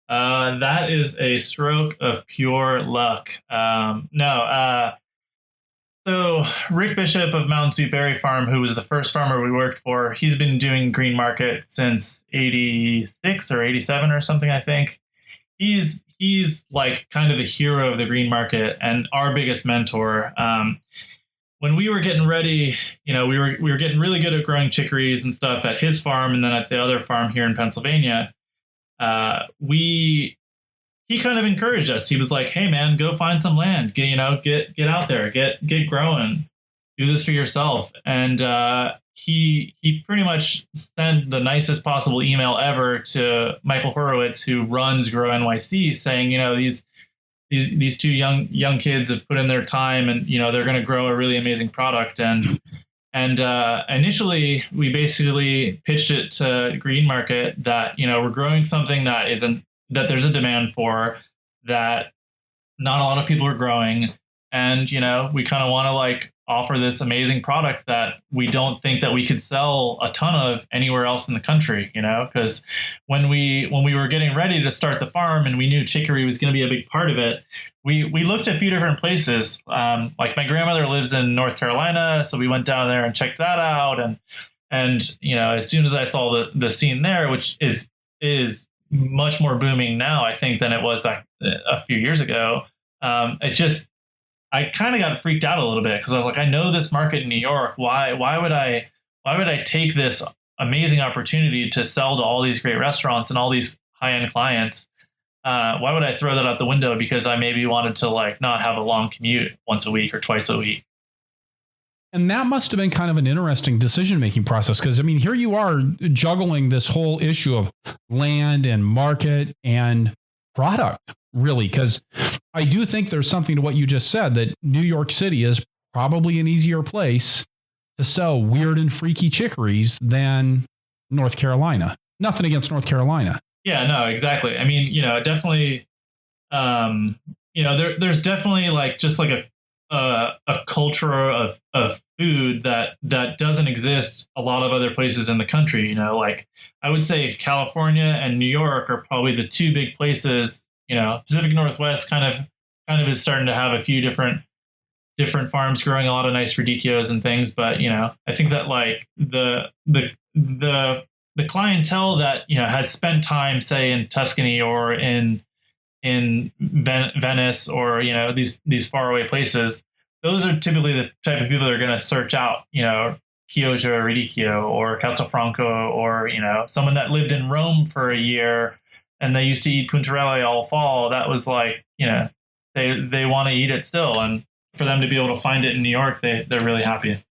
That is a stroke of pure luck. No. So Rick Bishop of Mountain Sweet Berry Farm, who was the first farmer we worked for, he's been doing green market since 86 or 87 or something, I think. He's like kind of the hero of the green market and our biggest mentor. When we were getting ready, we were getting really good at growing chicories and stuff at his farm, and then at the other farm here in Pennsylvania. He kind of encouraged us. He was like, "Hey man, go find some land, get out there, get growing, do this for yourself." And he pretty much sent the nicest possible email ever to Michael Horowitz, who runs Grow NYC, saying, these two young kids have put in their time, and they're going to grow a really amazing product. And initially, we basically pitched it to Green Market that we're growing something that there's a demand for, that not a lot of people are growing, and we kind of want to offer this amazing product that we don't think that we could sell a ton of anywhere else in the country. Because when we were getting ready to start the farm and we knew chicory was going to be a big part of it, we looked at a few different places. Like my grandmother lives in North Carolina, so we went down there and checked that out. And as soon as I saw the scene there, which is much more booming now, I think, than it was back a few years ago, I kind of got freaked out a little bit, because I was like, I know this market in New York. Why would I take this amazing opportunity to sell to all these great restaurants and all these high-end clients? Why would I throw that out the window because I maybe wanted to not have a long commute once a week or twice a week? And that must have been kind of an interesting decision-making process, because, here you are juggling this whole issue of land and market and product, really, because I do think there's something to what you just said, that New York City is probably an easier place to sell weird and freaky chicories than North Carolina. Nothing against North Carolina. Yeah, no, exactly. Definitely there's definitely like just like a culture of food that doesn't exist a lot of other places in the country. Like I would say California and New York are probably the two big places. Pacific Northwest kind of is starting to have a few different farms growing a lot of nice radicchios and things. But I think that like the clientele that has spent time, say, in Tuscany or in Venice or these faraway places, those are typically the type of people that are going to search out Chioggia or Radicchio or Castelfranco or someone that lived in Rome for a year and they used to eat puntarelli all fall. That was like they want to eat it still, and for them to be able to find it in New York, they're really happy.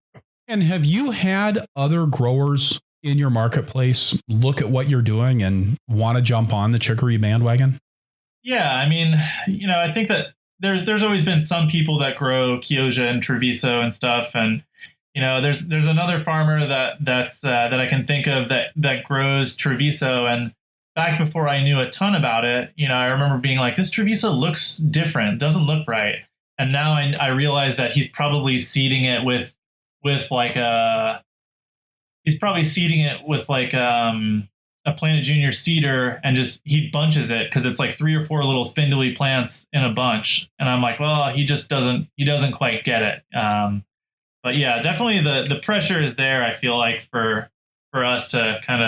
And have you had other growers in your marketplace look at what you're doing and want to jump on the chicory bandwagon? Yeah, I mean, I think that there's always been some people that grow Chioggia and Treviso and stuff, and there's another farmer that I can think of that grows Treviso, and back before I knew a ton about it, I remember being like, this Treviso looks different, doesn't look right, and now I realize that he's probably seeding it with like a Planet Junior seeder, and just he bunches it because it's like 3 or 4 little spindly plants in a bunch, and I'm like, well, he doesn't quite get it. But yeah, definitely the pressure is there. I feel like for us to kind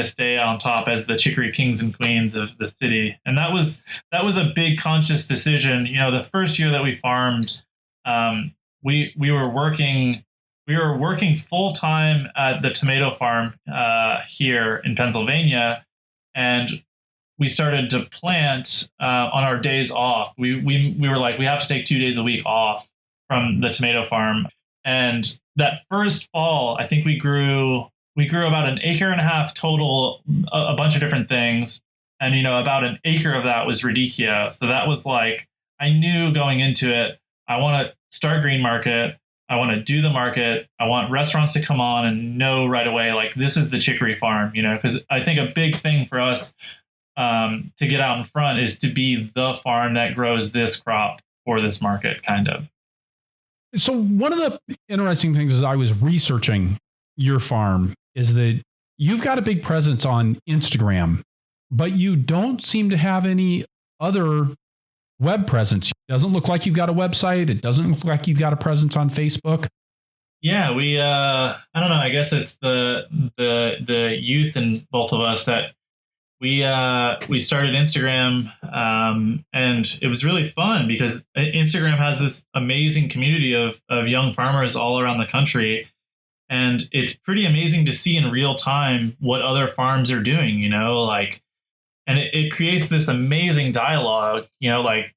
of stay on top as the chicory kings and queens of the city, and that was a big conscious decision. The first year that we farmed, we were working full time at the tomato farm here in Pennsylvania, and we started to plant on our days off. We were like, we have to take 2 days a week off from the tomato farm. And that first fall, I think we grew about 1.5 acres total, a bunch of different things, and about 1 acre of that was radicchio. So that was like, I knew going into it, I want to start green market. I want to do the market. I want restaurants to come on and know right away, like, this is the chicory farm, because I think a big thing for us to get out in front is to be the farm that grows this crop for this market, kind of. So one of the interesting things as I was researching your farm is that you've got a big presence on Instagram, but you don't seem to have any other web presence. It doesn't look like you've got a website. It doesn't look like you've got a presence on Facebook. Yeah, we I don't know, I guess it's the youth in both of us that we started Instagram, and it was really fun because Instagram has this amazing community of young farmers all around the country, and it's pretty amazing to see in real time what other farms are doing, like, and it creates this amazing dialogue, like,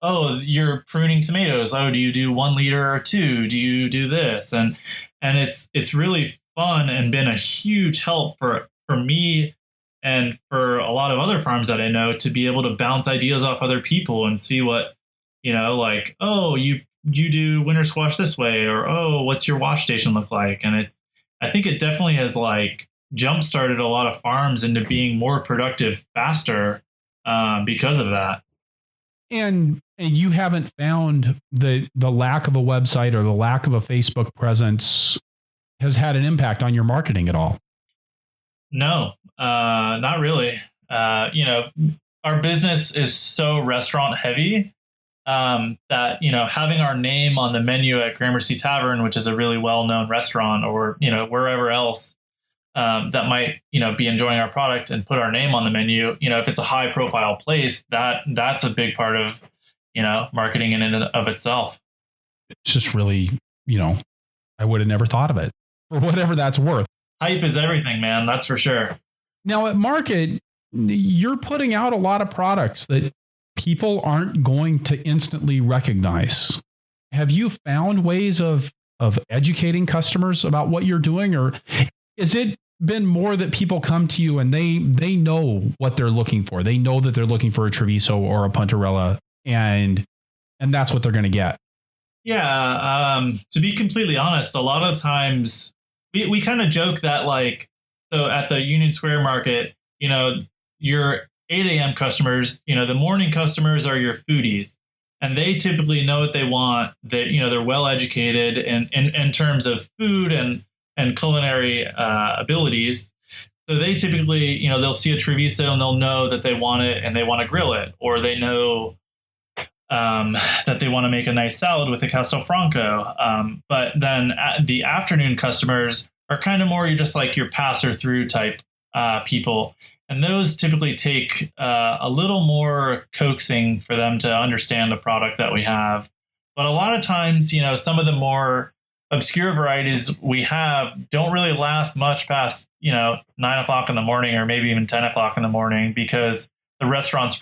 oh, you're pruning tomatoes. Oh, do you do 1 liter or 2? Do you do this? And it's really fun and been a huge help for me and for a lot of other farms that I know to be able to bounce ideas off other people and see what, like, oh, you do winter squash this way, or, oh, what's your wash station look like? And I think it definitely has like jump started a lot of farms into being more productive faster because of that. And you haven't found the lack of a website or the lack of a Facebook presence has had an impact on your marketing at all? No, not really. Our business is so restaurant heavy that having our name on the menu at Gramercy Tavern, which is a really well-known restaurant, or wherever else that might be enjoying our product and put our name on the menu, if it's a high-profile place, that's a big part of marketing in and of itself. It's just really, I would have never thought of it, for whatever that's worth. Hype is everything, man. That's for sure. Now at market, you're putting out a lot of products that people aren't going to instantly recognize. Have you found ways of educating customers about what you're doing, or is it been more that people come to you and they know what they're looking for? They know that they're looking for a Treviso or a Puntarella, and that's what they're going to get. Yeah. To be completely honest, a lot of times we kind of joke that, like, so at the Union Square market, you're 8 a.m. customers, the morning customers are your foodies. And they typically know what they want. They're well educated in terms of food and culinary abilities. So they typically, they'll see a Treviso and they'll know that they want it and they want to grill it, or they know that they want to make a nice salad with a Castelfranco. But then the afternoon customers are kind of more just like your passer through type people. And those typically take a little more coaxing for them to understand the product that we have. But a lot of times, some of the more obscure varieties we have don't really last much past, 9 o'clock in the morning or maybe even 10 o'clock in the morning, because the restaurant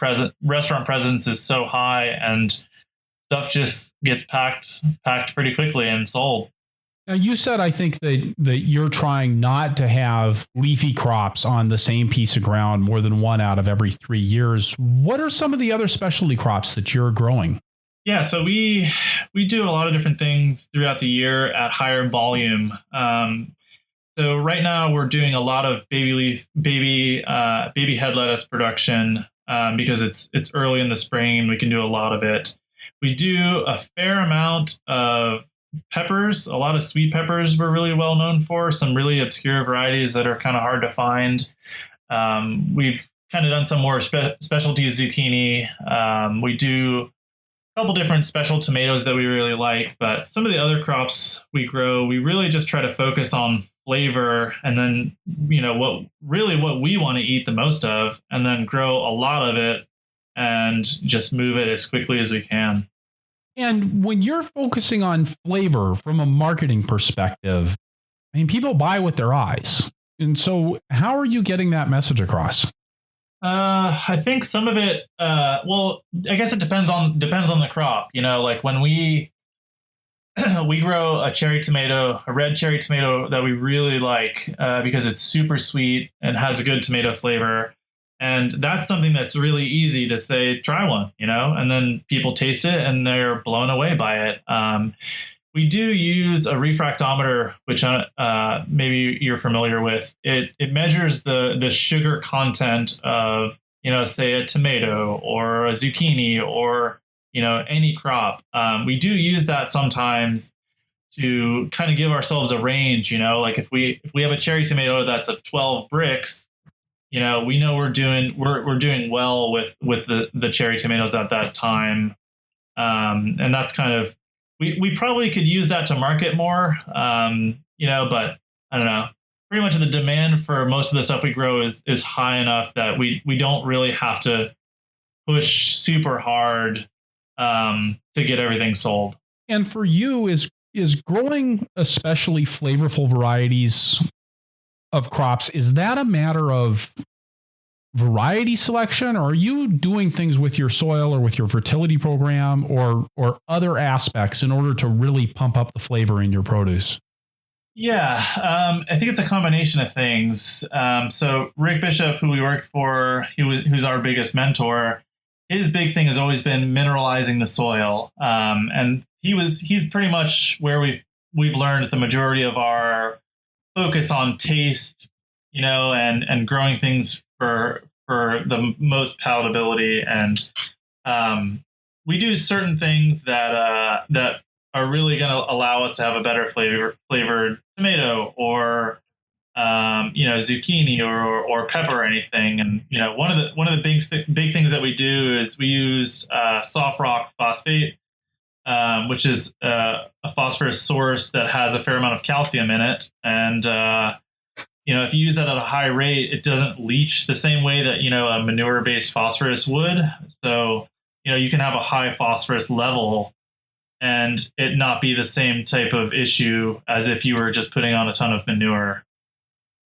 presence is so high and stuff just gets packed pretty quickly and sold. Now, you said, I think that you're trying not to have leafy crops on the same piece of ground more than one out of every 3 years. What are some of the other specialty crops that you're growing? Yeah, so we do a lot of different things throughout the year at higher volume. So right now we're doing a lot of baby head lettuce production because it's early in the spring and we can do a lot of it. We do a fair amount of peppers, a lot of sweet peppers we're really well known for, some really obscure varieties that are kind of hard to find. We've kind of done some more specialty zucchini. We do a couple different special tomatoes that we really like, but some of the other crops we grow, we really just try to focus on flavor and then, what we want to eat the most of, and then grow a lot of it and just move it as quickly as we can. And when you're focusing on flavor from a marketing perspective, I mean, people buy with their eyes. And so how are you getting that message across? I think some of it, well, I guess it depends on the crop. Like when we grow a cherry tomato, a red cherry tomato that we really like because it's super sweet and has a good tomato flavor. And that's something that's really easy to say, try one, and then people taste it and they're blown away by it. We do use a refractometer, which maybe you're familiar with. It measures the sugar content of, say a tomato or a zucchini or, any crop. We do use that sometimes to kind of give ourselves a range, like if we have a cherry tomato that's a 12 bricks, we know we're doing well with the cherry tomatoes at that time. And that's kind of, we probably could use that to market more, but I don't know. Pretty much the demand for most of the stuff we grow is high enough that we don't really have to push super hard to get everything sold. And for you, is growing especially flavorful varieties of crops, is that a matter of variety selection, or are you doing things with your soil or with your fertility program or other aspects in order to really pump up the flavor in your produce? Yeah, I think it's a combination of things. So Rick Bishop, who we worked for, who's our biggest mentor, his big thing has always been mineralizing the soil, and he's pretty much where we've learned the majority of our focus on taste, and growing things for the most palatability. And we do certain things that are really going to allow us to have a better flavored tomato or zucchini or pepper or anything. And one of the big things that we do is we use soft rock phosphate, which is a phosphorus source that has a fair amount of calcium in it. And if you use that at a high rate, it doesn't leach the same way that a manure-based phosphorus would. So you can have a high phosphorus level and it not be the same type of issue as if you were just putting on a ton of manure.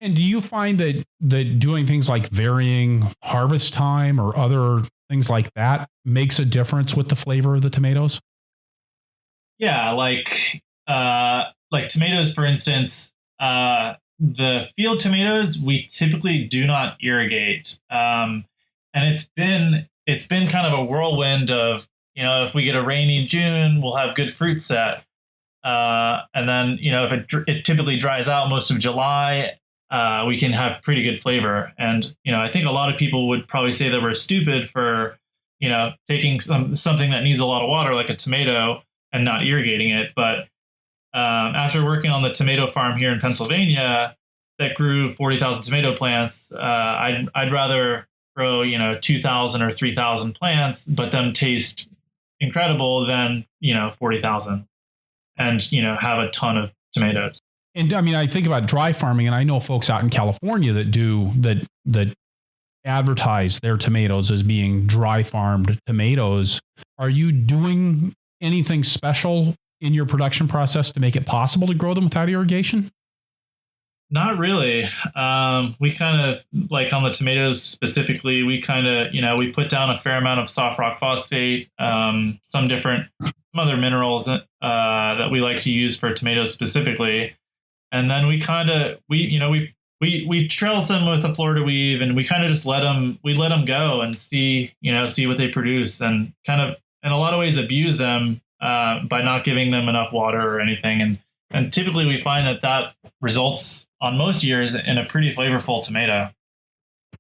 And do you find that doing things like varying harvest time or other things like that makes a difference with the flavor of the tomatoes? Yeah, like tomatoes, for instance, the field tomatoes we typically do not irrigate, and it's been kind of a whirlwind of if we get a rainy June, we'll have good fruit set, and then if it typically dries out most of July, we can have pretty good flavor. And, I think a lot of people would probably say that we're stupid for, taking something that needs a lot of water, like a tomato, and not irrigating it. But after working on the tomato farm here in Pennsylvania that grew 40,000 tomato plants, I'd rather grow, 2,000 or 3,000 plants, but them taste incredible than, 40,000 and, have a ton of tomatoes. And I mean, I think about dry farming, and I know folks out in California that do that advertise their tomatoes as being dry farmed tomatoes. Are you doing anything special in your production process to make it possible to grow them without irrigation? Not really. We kind of, like on the tomatoes specifically, we kind of, we put down a fair amount of soft rock phosphate, some other minerals that we like to use for tomatoes specifically. And then we kind of, we trails them with a Florida weave, and we kind of just let them go and see what they produce, and kind of in a lot of ways abuse them by not giving them enough water or anything. And typically we find that results on most years in a pretty flavorful tomato.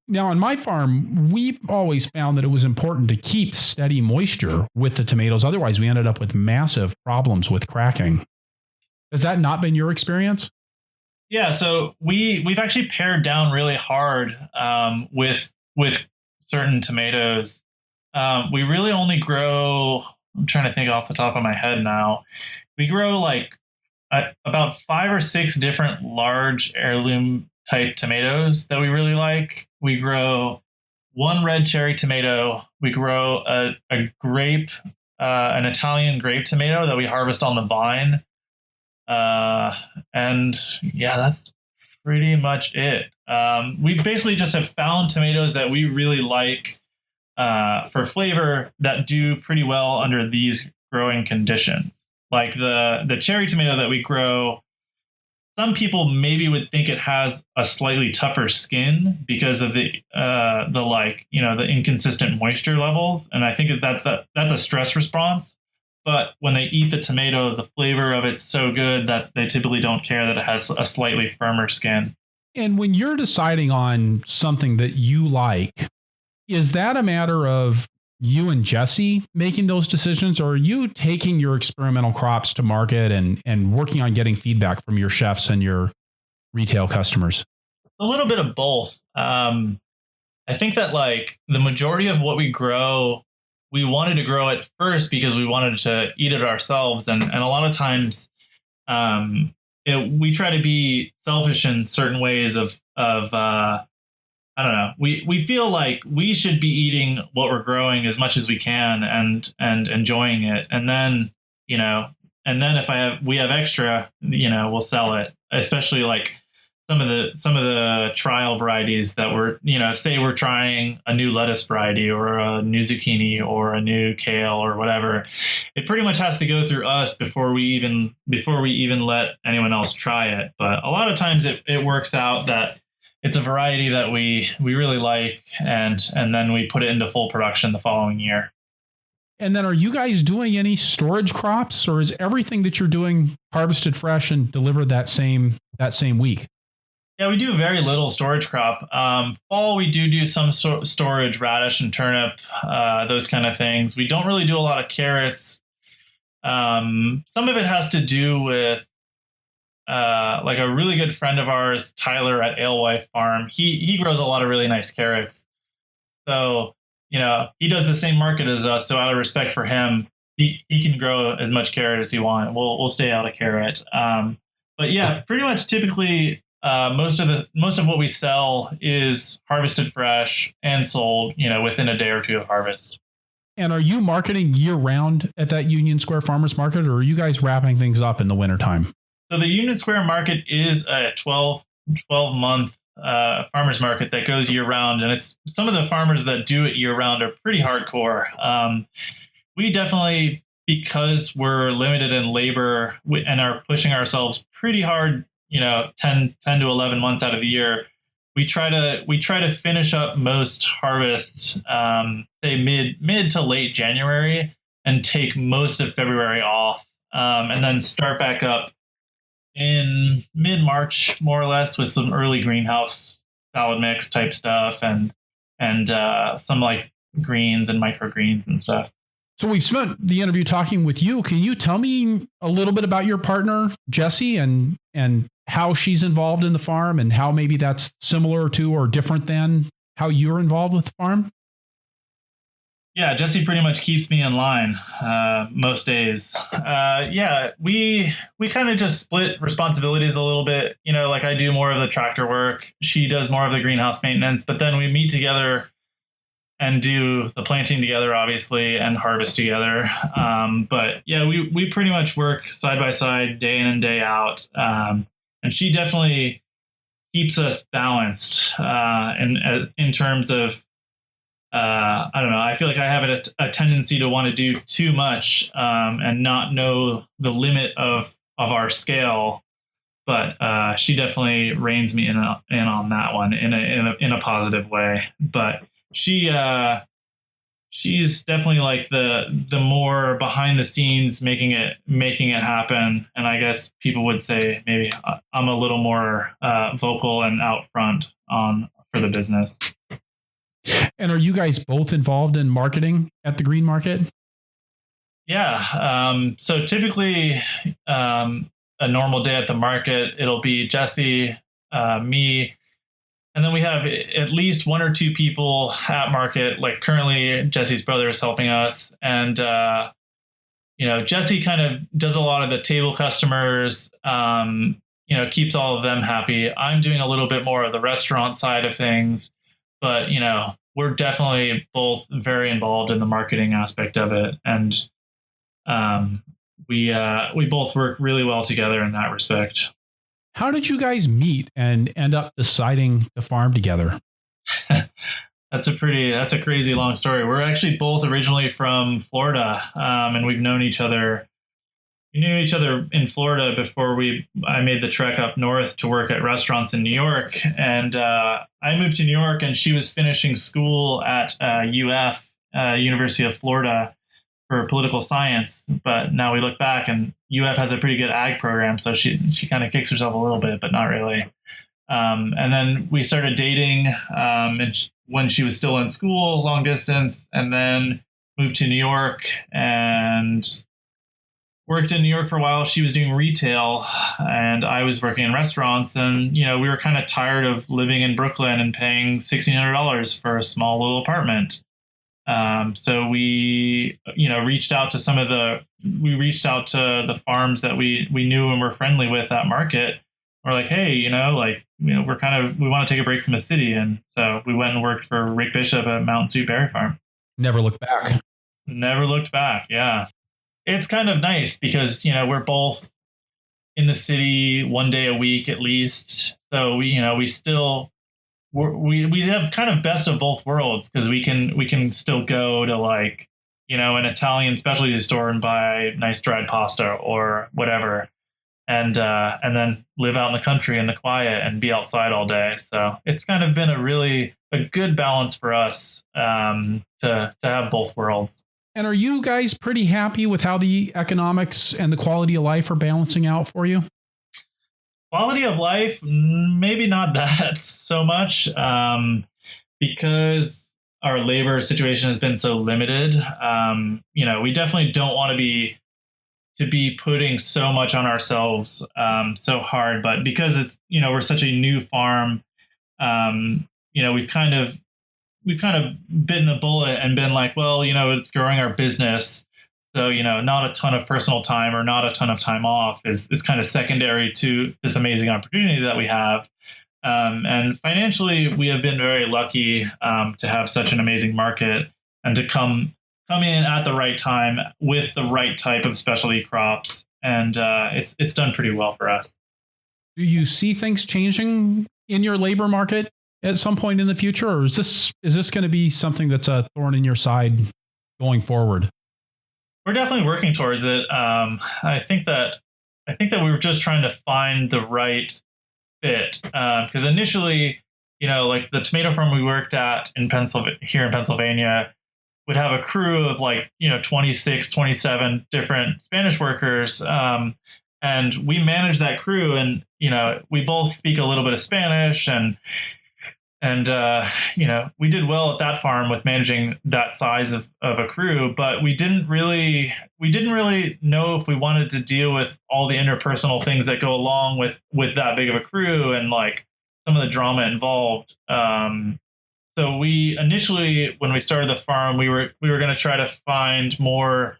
Now, on my farm, we've always found that it was important to keep steady moisture with the tomatoes. Otherwise, we ended up with massive problems with cracking. Has that not been your experience? Yeah, so we've actually pared down really hard with certain tomatoes. We really only grow. I'm trying to think off the top of my head now. We grow like about 5 or 6 different large heirloom type tomatoes that we really like. We grow one red cherry tomato. We grow a grape, an Italian grape tomato that we harvest on the vine. And yeah, that's pretty much it. We basically just have found tomatoes that we really like for flavor that do pretty well under these growing conditions. Like the cherry tomato that we grow, some people maybe would think it has a slightly tougher skin because of the inconsistent moisture levels, and I think that's a stress response. But when they eat the tomato, the flavor of it's so good that they typically don't care that it has a slightly firmer skin. And when you're deciding on something that you like, is that a matter of you and Jessi making those decisions, or are you taking your experimental crops to market and working on getting feedback from your chefs and your retail customers? A little bit of both. I think that like the majority of what we grow, we wanted to grow it first because we wanted to eat it ourselves. And a lot of times we try to be selfish in certain ways of I don't know. We feel like we should be eating what we're growing as much as we can and enjoying it. And then, if we have extra, we'll sell it, especially like some of the trial varieties that say we're trying a new lettuce variety or a new zucchini or a new kale or whatever. It pretty much has to go through us before we even let anyone else try it. But a lot of times it works out that it's a variety that we really like, and then we put it into full production the following year. And then are you guys doing any storage crops, or is everything that you're doing harvested fresh and delivered that same week? Yeah, we do very little storage crop. Fall, we do some storage, radish and turnip, those kind of things. We don't really do a lot of carrots. Some of it has to do with like a really good friend of ours, Tyler at Alewife Farm. He grows a lot of really nice carrots. So, he does the same market as us. So out of respect for him, he can grow as much carrot as he wants. We'll stay out of carrot. But yeah, pretty much typically most of what we sell is harvested fresh and sold, within a day or two of harvest. And are you marketing year round at that Union Square Farmers Market, or are you guys wrapping things up in the wintertime? So the Union Square Market is a 12-month farmers market that goes year round, and it's some of the farmers that do it year round are pretty hardcore. We definitely, because we're limited in labor and are pushing ourselves pretty hard, 10 to 11 months out of the year, we try to finish up most harvests, say mid to late January, and take most of February off, and then start back up in mid-March, more or less, with some early greenhouse salad mix type stuff and some like greens and microgreens and stuff. So we've spent the interview talking with you. Can you tell me a little bit about your partner, Jessi, and how she's involved in the farm and how maybe that's similar to or different than how you're involved with the farm? Yeah, Jessi pretty much keeps me in line most days. Yeah, we kind of just split responsibilities a little bit. You know, like I do more of the tractor work, she does more of the greenhouse maintenance, but then we meet together and do the planting together, obviously, and harvest together. But yeah, we pretty much work side by side, day in and day out. And she definitely keeps us balanced in terms of I don't know. I feel like I have a tendency to want to do too much and not know the limit of our scale. But she definitely reins me in on that one in a positive way. But she's definitely like the more behind the scenes making it happen. And I guess people would say maybe I'm a little more vocal and out front for the business. And are you guys both involved in marketing at the green market? Yeah. So typically, a normal day at the market, it'll be Jessi, me, and then we have at least one or two people at market. Like currently, Jessi's brother is helping us, and Jessi kind of does a lot of the table customers. Keeps all of them happy. I'm doing a little bit more of the restaurant side of things. But, we're definitely both very involved in the marketing aspect of it. And we both work really well together in that respect. How did you guys meet and end up deciding to farm together? That's a crazy long story. We're actually both originally from Florida, and we've known each other. We knew each other in Florida before I made the trek up north to work at restaurants in New York. And I moved to New York, and she was finishing school at UF, University of Florida, for political science. But now we look back, and UF has a pretty good ag program, so she kind of kicks herself a little bit, but not really. And then we started dating when she was still in school, long distance, and then moved to New York and worked in New York for a while. She was doing retail and I was working in restaurants, and we were kind of tired of living in Brooklyn and paying $1,600 for a small little apartment. So we reached out to the farms that we knew and were friendly with at market. We're like, hey, we want to take a break from the city, and so we went and worked for Rick Bishop at Mountain Soup Berry Farm. Never looked back. Yeah. It's kind of nice because, we're both in the city one day a week at least. So we have kind of best of both worlds because we can still go to an Italian specialty store and buy nice dried pasta or whatever. And then live out in the country in the quiet and be outside all day. So it's kind of been a good balance for us to have both worlds. And are you guys pretty happy with how the economics and the quality of life are balancing out for you? Quality of life, maybe not that so much, because our labor situation has been so limited. We definitely don't want to be putting so much on ourselves so hard, but because it's we're such a new farm, we've kind of bitten the bullet and been like, well, it's growing our business. So, not a ton of personal time or not a ton of time off is kind of secondary to this amazing opportunity that we have. And financially, we have been very lucky to have such an amazing market and to come in at the right time with the right type of specialty crops. And it's done pretty well for us. Do you see things changing in your labor market at some point in the future, or is this going to be something that's a thorn in your side going forward? We're definitely working towards it. I think that we were just trying to find the right fit because initially, like the tomato farm we worked at here in Pennsylvania would have a crew of 26, 27 different Spanish workers. And we manage that crew, and we both speak a little bit of Spanish, and we did well at that farm with managing that size of a crew, but we didn't really know if we wanted to deal with all the interpersonal things that go along with that big of a crew, and like some of the drama involved. So we initially, when we started the farm, we were going to try to find more,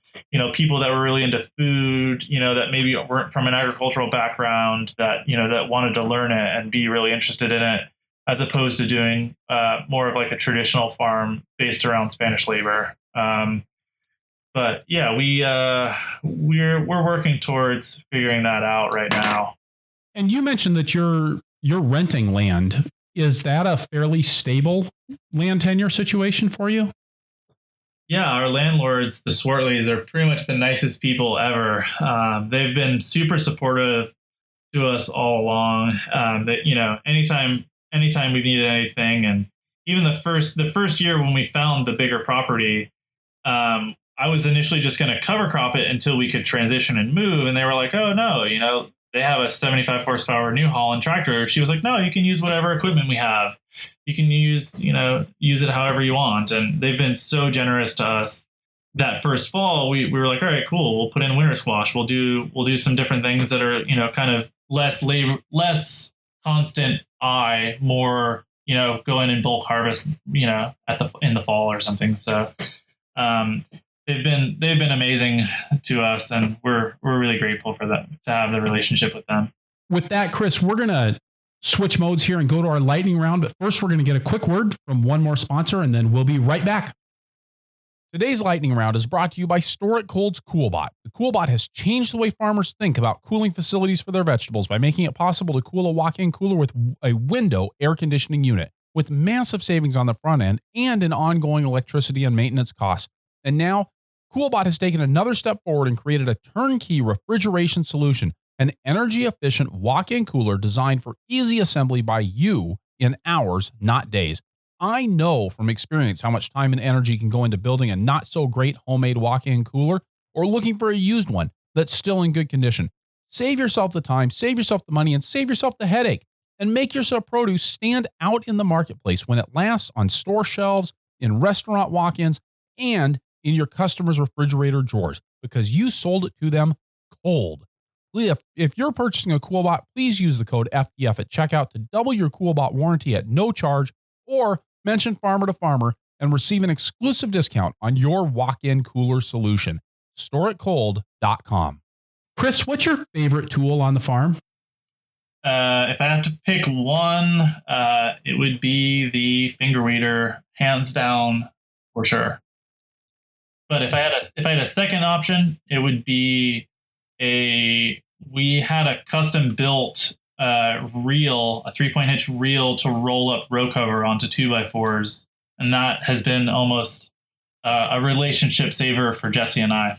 people that were really into food, that maybe weren't from an agricultural background, that that wanted to learn it and be really interested in it, as opposed to doing more of like a traditional farm based around Spanish labor. But yeah, we're working towards figuring that out right now. And you mentioned that you're renting land. Is that a fairly stable land tenure situation for you? Yeah, our landlords, the Swartleys, are pretty much the nicest people ever. They've been super supportive to us all along. Anytime we've needed anything, and even the first year when we found the bigger property, I was initially just going to cover crop it until we could transition and move, and they were like, "Oh no, they have a 75 horsepower New Holland tractor." She was like, "No, you can use whatever equipment we have. You can use it however you want." And they've been so generous to us. That first fall, we were like, "All right, cool. We'll put in winter squash. We'll do some different things that are kind of less labor, less constant eye, more go in and bulk harvest in the fall or something." So they've been amazing to us, and we're really grateful for that, to have the relationship with them. With that, Chris, we're gonna switch modes here and go to our lightning round. But first, we're gonna get a quick word from one more sponsor, and then we'll be right back. Today's lightning round is brought to you by Store It Cold's CoolBot. The CoolBot has changed the way farmers think about cooling facilities for their vegetables by making it possible to cool a walk-in cooler with a window air conditioning unit, with massive savings on the front end and an ongoing electricity and maintenance costs. And now, CoolBot has taken another step forward and created a turnkey refrigeration solution, an energy-efficient walk-in cooler designed for easy assembly by you in hours, not days. I know from experience how much time and energy can go into building a not-so-great homemade walk-in cooler or looking for a used one that's still in good condition. Save yourself the time, save yourself the money, and save yourself the headache. And make your produce stand out in the marketplace when it lasts on store shelves, in restaurant walk-ins, and in your customers' refrigerator drawers, because you sold it to them cold. If you're purchasing a CoolBot, please use the code FDF at checkout to double your CoolBot warranty at no charge, or mention Farmer to Farmer and receive an exclusive discount on your walk-in cooler solution. StoreItCold.com. Chris, what's your favorite tool on the farm? If I have to pick one, it would be the finger weeder, hands down, for sure. But if I had a second option, it would be we had a custom built reel, a 3-point hitch reel to roll up row cover onto 2x4s, and that has been almost a relationship saver for Jessi and I.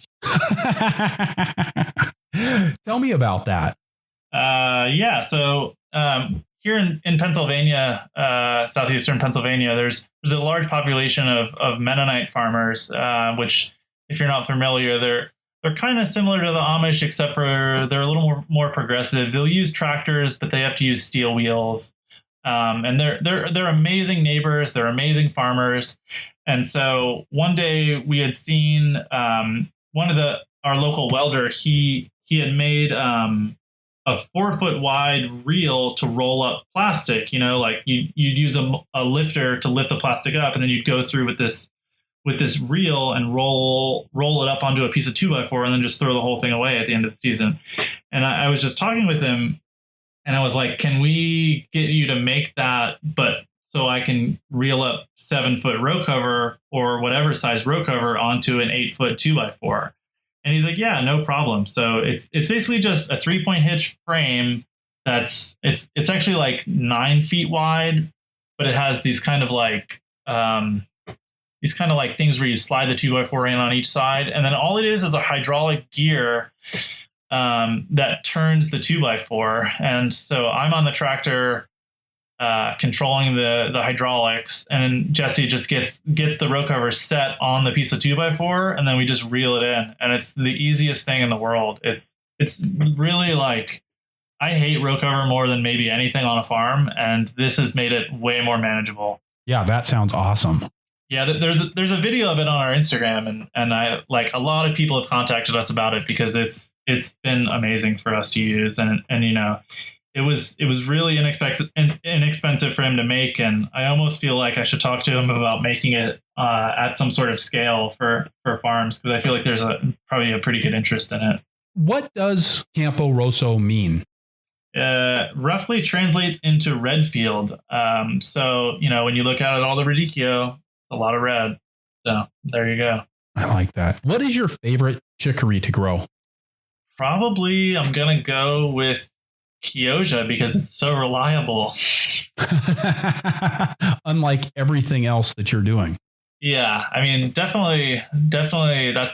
Tell me about that. Yeah, so here in Pennsylvania, southeastern Pennsylvania, there's a large population of Mennonite farmers, which, if you're not familiar, they're kind of similar to the Amish, except for they're a little more progressive. They'll use tractors, but they have to use steel wheels. And they're amazing neighbors. They're amazing farmers. And so one day we had seen our local welder. He had made a 4-foot wide reel to roll up plastic. Like you'd use a lifter to lift the plastic up, and then you'd go through with this reel and roll it up onto a piece of 2x4 and then just throw the whole thing away at the end of the season. And I was just talking with him, and I was like, "Can we get you to make that, but so I can reel up 7-foot row cover or whatever size row cover onto an 8-foot 2x4? And he's like, "Yeah, no problem." So it's basically just a 3-point hitch frame it's actually like 9 feet wide, but it has these kind of like things where you slide the 2x4 in on each side, and then all it is a hydraulic gear that turns the 2x4. And so I'm on the tractor controlling the hydraulics, and Jessi just gets the row cover set on the piece of 2x4, and then we just reel it in, and it's the easiest thing in the world. It's it's really like, I hate row cover more than maybe anything on a farm, and this has made it way more manageable. Yeah, that sounds awesome. Yeah, there's a video of it on our Instagram, and I like a lot of people have contacted us about it because it's been amazing for us to use, and it was really inexpensive for him to make, and I almost feel like I should talk to him about making it at some sort of scale for farms, because I feel like there's probably a pretty good interest in it. What does Campo Rosso mean? Roughly translates into red field. So when you look at it, all the radicchio, a lot of red. So there you go. I like that. What is your favorite chicory to grow? Probably I'm gonna go with Chioggia because it's so reliable. Unlike everything else that you're doing. Yeah, I mean, definitely, that's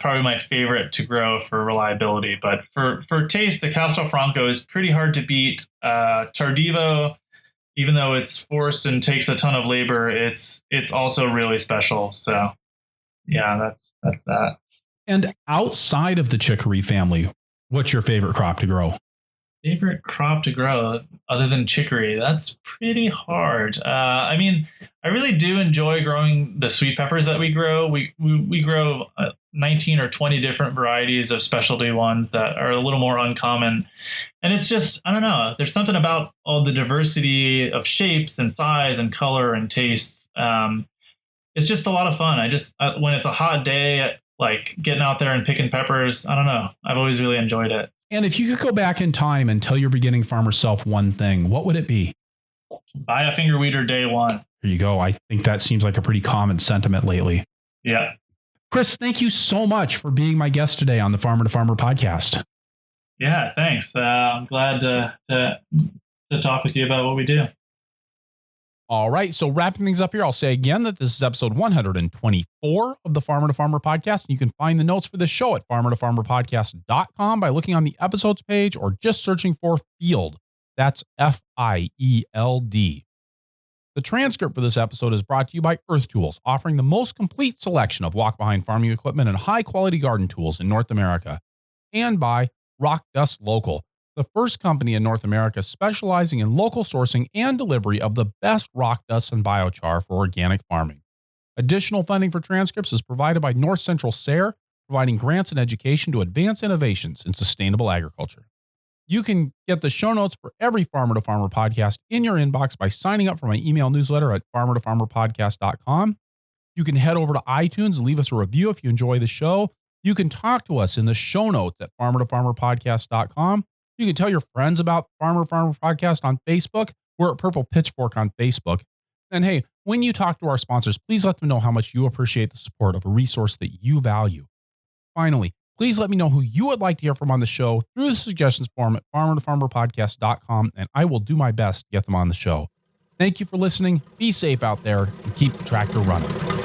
probably my favorite to grow for reliability. But for taste, the Castelfranco is pretty hard to beat. Tardivo, even though it's forced and takes a ton of labor, it's also really special. So, yeah, that's that. And outside of the chicory family, what's your favorite crop to grow? Favorite crop to grow other than chicory? That's pretty hard. I mean, I really do enjoy growing the sweet peppers that we grow. We grow 19 or 20 different varieties of specialty ones that are a little more uncommon. And it's just, I don't know, there's something about all the diversity of shapes and size and color and taste. It's just a lot of fun. When it's a hot day, like getting out there and picking peppers, I don't know. I've always really enjoyed it. And if you could go back in time and tell your beginning farmer self one thing, what would it be? Buy a finger weeder day one. There you go. I think that seems like a pretty common sentiment lately. Yeah. Chris, thank you so much for being my guest today on the Farmer to Farmer podcast. Yeah, thanks. I'm glad to talk with you about what we do. All right. So wrapping things up here, I'll say again that this is episode 124 of the Farmer to Farmer podcast. You can find the notes for this show at farmertofarmerpodcast.com by looking on the episodes page or just searching for Field. That's FIELD. The transcript for this episode is brought to you by Earth Tools, offering the most complete selection of walk-behind farming equipment and high-quality garden tools in North America. And by Rock Dust Local, the first company in North America specializing in local sourcing and delivery of the best rock dust and biochar for organic farming. Additional funding for transcripts is provided by North Central SARE, providing grants and education to advance innovations in sustainable agriculture. You can get the show notes for every Farmer to Farmer podcast in your inbox by signing up for my email newsletter at farmertofarmerpodcast.com. You can head over to iTunes and leave us a review if you enjoy the show. You can talk to us in the show notes at farmertofarmerpodcast.com. You can tell your friends about Farmer to Farmer Podcast on Facebook. We're at Purple Pitchfork on Facebook. And hey, when you talk to our sponsors, please let them know how much you appreciate the support of a resource that you value. Finally, please let me know who you would like to hear from on the show through the suggestions form at farmertofarmerpodcast.com, and I will do my best to get them on the show. Thank you for listening. Be safe out there and keep the tractor running.